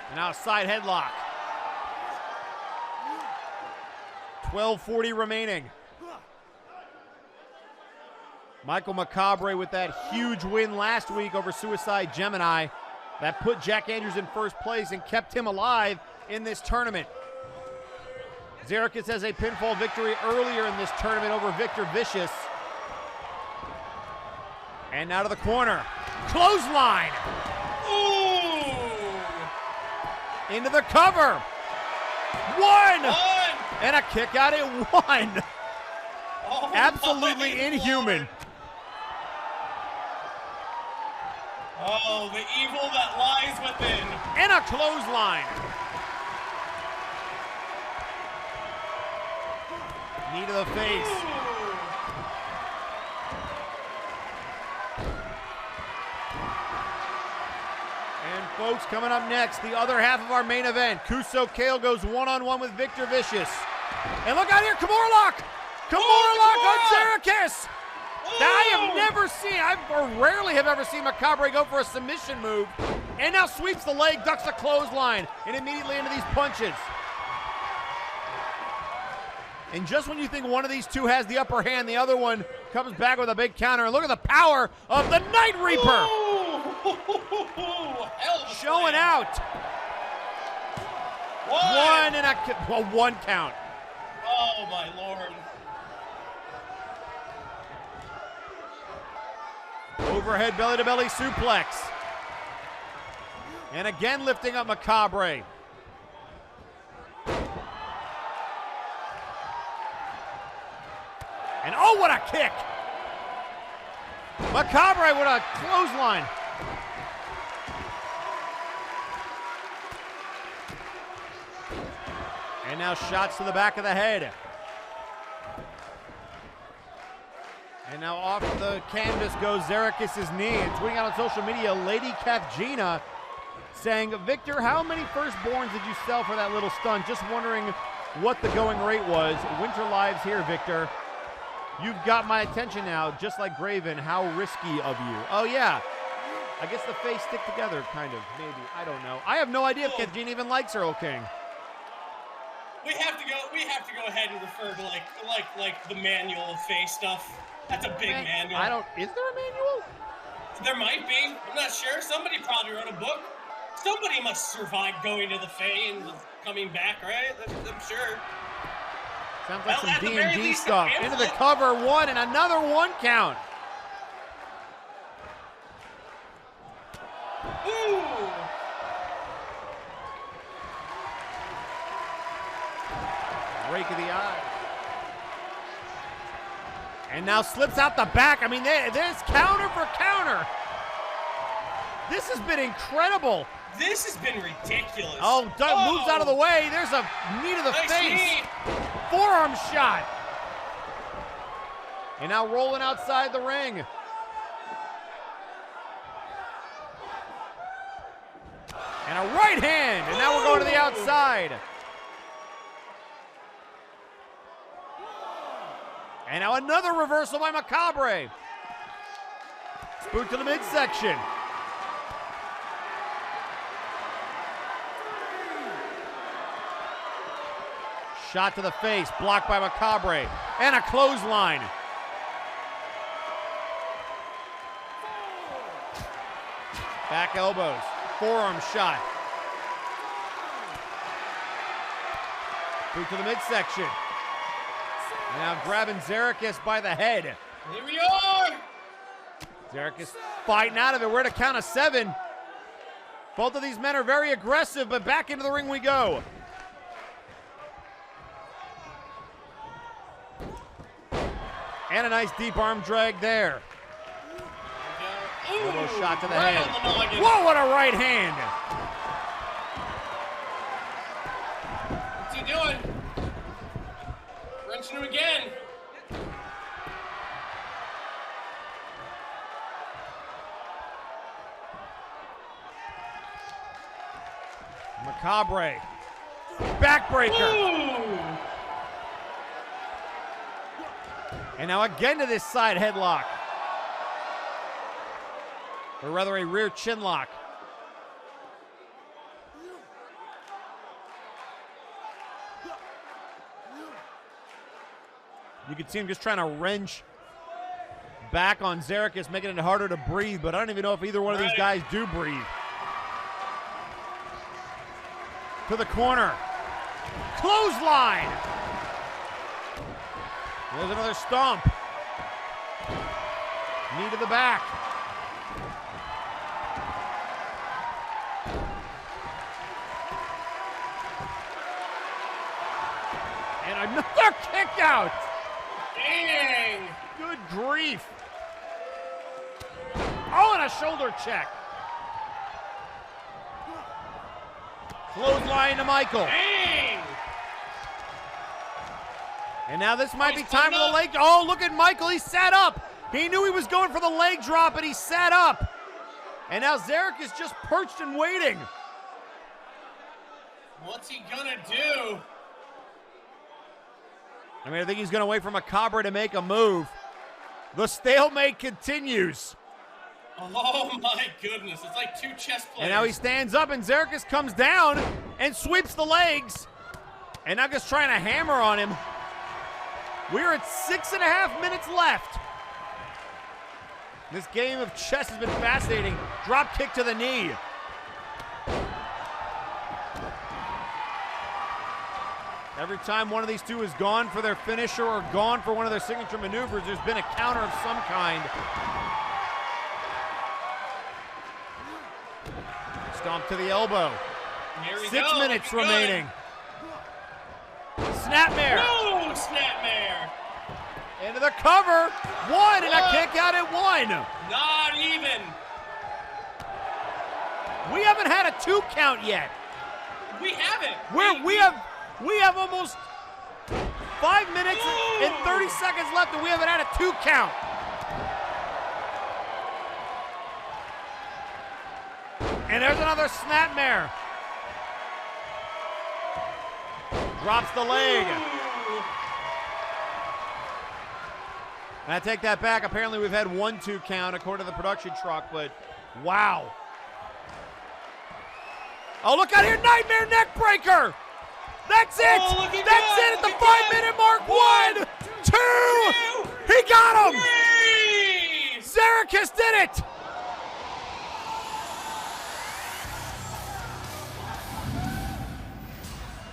And now a side headlock. 12:40 remaining. Michael Macabre with that huge win last week over Suicide Gemini that put Jack Andrews in first place and kept him alive in this tournament. Zherakas has a pinfall victory earlier in this tournament over Victor Vicious. And now to the corner. Clothesline. Ooh. Into the cover. One. One. And a kick out at one. Oh, Absolutely my inhuman. Lord. Oh, the evil that lies within. And a clothesline. Knee to the face. Ooh. And folks, coming up next, the other half of our main event. Cuso Kale goes one-on-one with Victor Vicious. And look out here, Kimura lock! Kimura lock on Zherakas! I have never seen, or rarely have ever seen Macabre go for a submission move. And now sweeps the leg, ducks a clothesline, and immediately into these punches. And just when you think one of these two has the upper hand, the other one comes back with a big counter. And look at the power of the Night Reaper! Showing out. One and a one count. Oh my Lord. Overhead belly-to-belly suplex. And again lifting up Macabre. And oh, what a kick! Macabre with a clothesline. And now shots to the back of the head. And now off the canvas goes Zherakas' knee. And tweeting out on social media, Lady Gina saying, Victor, how many firstborns did you sell for that little stunt? Just wondering what the going rate was. Winter Lives here, Victor. You've got my attention now, just like Graven. How risky of you. Oh, yeah. I guess the face stick together, kind of, maybe. I don't know. I have no idea if Gina even likes Earl King. We have to go ahead and refer to like the manual of face stuff. That's a big manual. Is there a manual? There might be. I'm not sure. Somebody probably wrote a book. Somebody must survive going to the Fae and coming back, right? I'm sure. Sounds like Well, at the some very D&D least, stuff. a Into the pamphlet. cover, one, and another one count. Ooh. Rake of the eye. And now slips out the back. I mean, there's counter for counter. This has been incredible. This has been ridiculous. Oh, Doug moves out of the way. There's a knee to the Nice face. knee. Forearm shot. And now rolling outside the ring. And a right hand. And now we're going to the outside. And now another reversal by Macabre. Spook to the midsection. Shot to the face, blocked by Macabre, and a clothesline. Back elbows, forearm shot. Boot to the midsection. And now grabbing Zherakas by the head. Here we are! Zherakas fighting out of it. We're at a count of 7. Both of these men are very aggressive, but back into the ring we go. And a nice deep arm drag there. Elbow shot to the head. Whoa, what a right hand! What's he doing? Wrenching him again. Macabre. Backbreaker. Ooh. And now again to this side headlock. Or rather a rear chin lock. You can see him just trying to wrench back on Zherakas, making it harder to breathe, but I don't even know if either one of these guys do breathe. To the corner. Clothesline! There's another stomp. Knee to the back. And another kick out. Dang! Good grief. Oh, and a shoulder check. Clothesline to Michael. Dang! And now this might be time for the leg. Oh, look at Michael. He sat up. He knew he was going for the leg drop, and he sat up. And now Zherakas just perched and waiting. What's he gonna do? I mean, I think he's going to wait for Macabre to make a move. The stalemate continues. Oh my goodness, it's like 2 chess players. And now he stands up, and Zherakas comes down and sweeps the legs. And now just trying to hammer on him. We're at 6.5 minutes left. This game of chess has been fascinating. Drop kick to the knee. Every time one of these two has gone for their finisher or gone for one of their signature maneuvers, there's been a counter of some kind. Stomp to the elbow. Here we 6 go. minutes Looking remaining. Snapmare. No, snapmare. Into the cover. 1 and a kick out at 1. Not even. We haven't had a 2 count yet. We haven't. We have almost 5 minutes and 30 seconds left, and we haven't had a 2 count. And there's another snapmare. Drops the leg. And I take that back. Apparently we've had 1-2 count according to the production truck, but wow. Oh, look out here, Nightmare Neckbreaker. That's it. Oh, look at That's that. it at the Look at 5-minute mark. 1, 2. He got him. 3. Zherakas did it.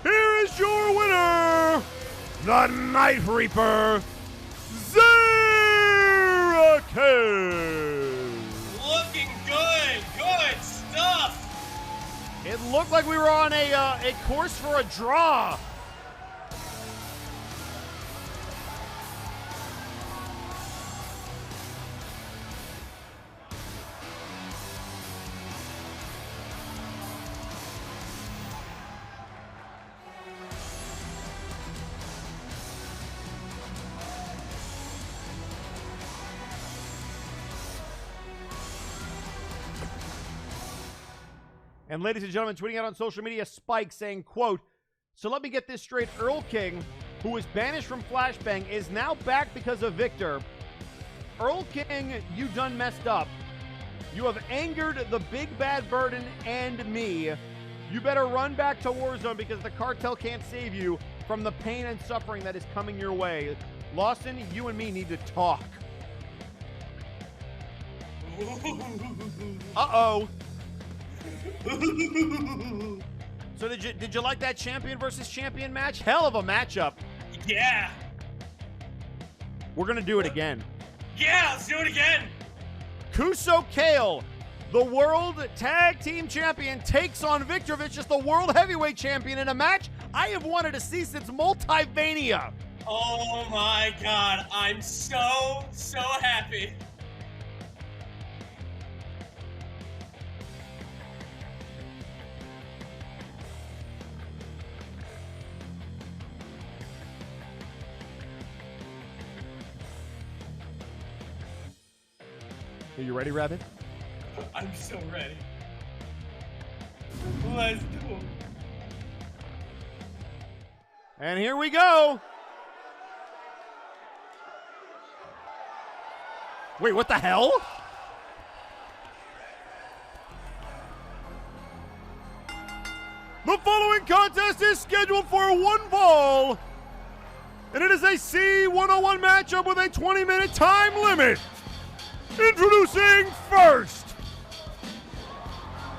Here is your winner, the Night Reaper, Zherakas. Looking good. Good stuff. It looked like we were on a course for a draw. And ladies and gentlemen, tweeting out on social media, Spike saying, quote, "So let me get this straight. Earl King, who was banished from Flashbang, is now back because of Victor. Earl King, you done messed up. You have angered the big bad Burden and me. You better run back to Warzone because the cartel can't save you. from the pain and suffering that is coming your way. Lawson, you and me need to talk. Uh-oh. So did you like that champion versus champion match? Hell of a matchup. Yeah. We're gonna do it again. Yeah, let's do it again. Cuso Kale, the World Tag Team Champion, takes on Victor Vicious, the World Heavyweight Champion, in a match I have wanted to see since Multivania. Oh my god, I'm so happy. Are you ready, Rabbit? I'm so ready. Let's do it. And here we go. Wait, what the hell? The following contest is scheduled for one fall, and it is a C101 matchup with a 20-minute time limit. Introducing first,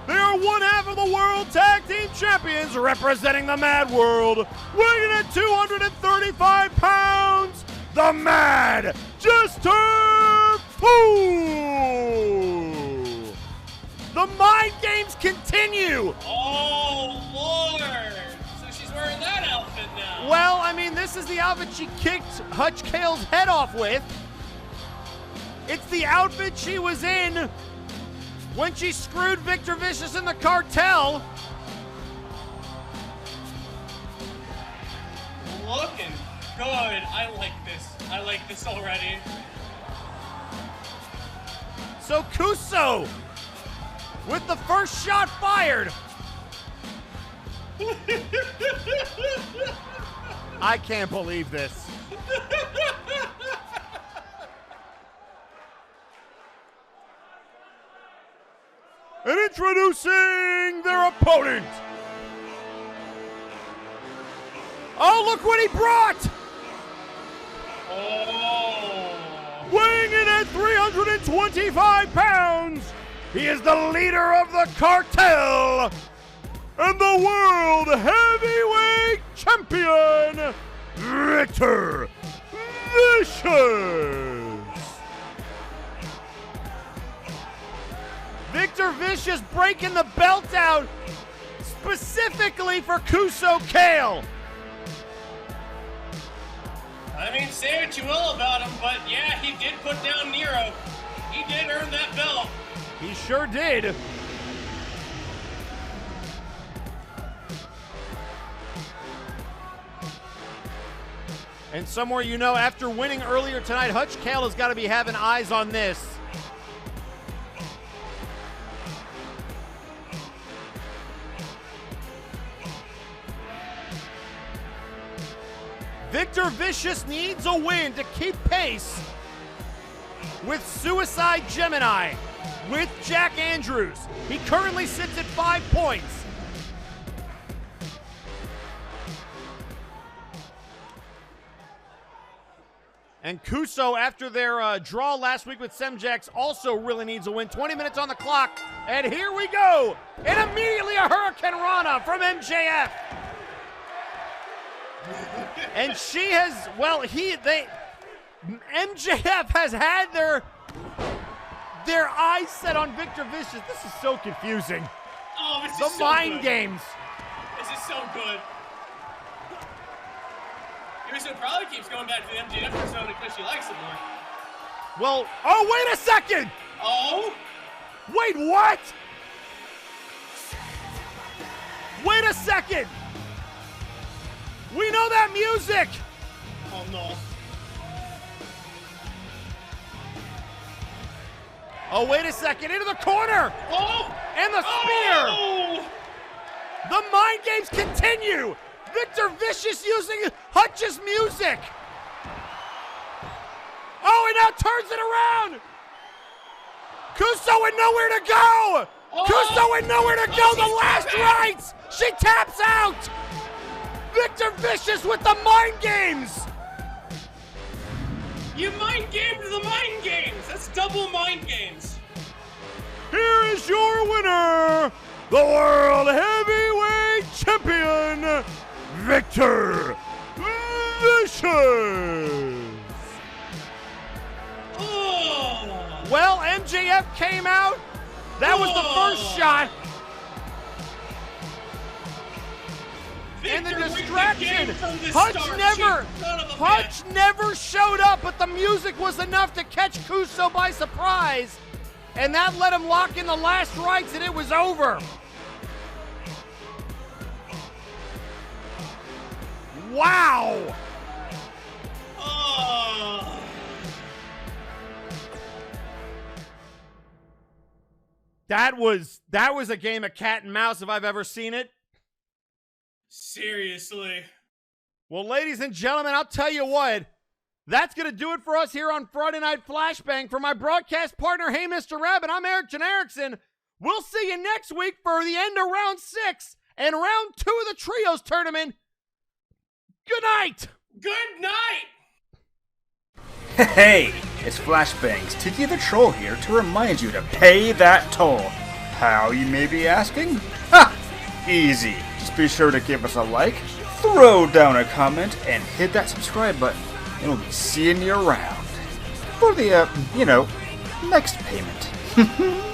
they are one half of the World Tag Team Champions, representing the Mad World, weighing in at 235 pounds, the Mad Jester. The mind games continue. Oh, Lord. So she's wearing that outfit now. Well, I mean, this is the outfit she kicked Hutch Kale's head off with. It's the outfit she was in when she screwed Victor Vicious in the Cartel. Looking good. I like this. I like this already. So Cuso, with the first shot fired. I can't believe this. And introducing their opponent. Oh, look what he brought! Oh. Weighing in at 325 pounds, he is the leader of the Cartel and the World Heavyweight Champion, Victor Vicious. Victor Vicious breaking the belt out specifically for Cuso Kale. I mean, say what you will about him, but yeah, he did put down Nero. He did earn that belt. He sure did. And somewhere you know, after winning earlier tonight, Hutch Kale has got to be having eyes on this. Victor Vicious needs a win to keep pace with Suicide Gemini, with Jack Andrews. He currently sits at 5 points. And Cuso, after their draw last week with Semjax, also really needs a win. 20 minutes on the clock, and here we go. And immediately a Hurricane Rana from MJF. And she has, well, MJF has had their eyes set on Victor Vicious. This is so confusing. Oh, this The is so mind good. games. This is so good. Cuso probably keeps going back to the MJF persona because she likes it more. Well, oh, wait a second. Oh? Wait, what? Wait a second. We know that music. Oh, no. Oh, wait a second. Into the corner. Oh! And the spear. Oh! The mind games continue. Victor Vicious using Hutch's music. Oh, he now turns it around. Cuso with nowhere to go. Oh! Cuso with nowhere to go. Oh, The she's last tapping. rights. She taps out. Victor Vicious with the mind games! You mind gamed the mind games! That's double mind games! Here is your winner, the World Heavyweight Champion, Victor Vicious! Oh. Well, MJF came out. That was the first shot. And the Victor distraction. from the Hutch start, never, you son of a Hutch bitch. never showed up, but the music was enough to catch Cuso by surprise. And that let him lock in the last rights, and it was over. Wow. Oh. That was a game of cat and mouse if I've ever seen it. Seriously. Well, ladies and gentlemen, I'll tell you what. That's going to do it for us here on Friday Night Flashbang. For my broadcast partner, Hey Mr. Rabbit, I'm Eric Genericson. We'll see you next week for the end of round 6 and round 2 of the Trios tournament. Good night. Good night. Hey, it's Flashbangs, Tiki the Troll here to remind you to pay that toll. How, you may be asking? Ha! Easy. Just be sure to give us a like, throw down a comment, and hit that subscribe button. And we'll be seeing you around for the, next payment.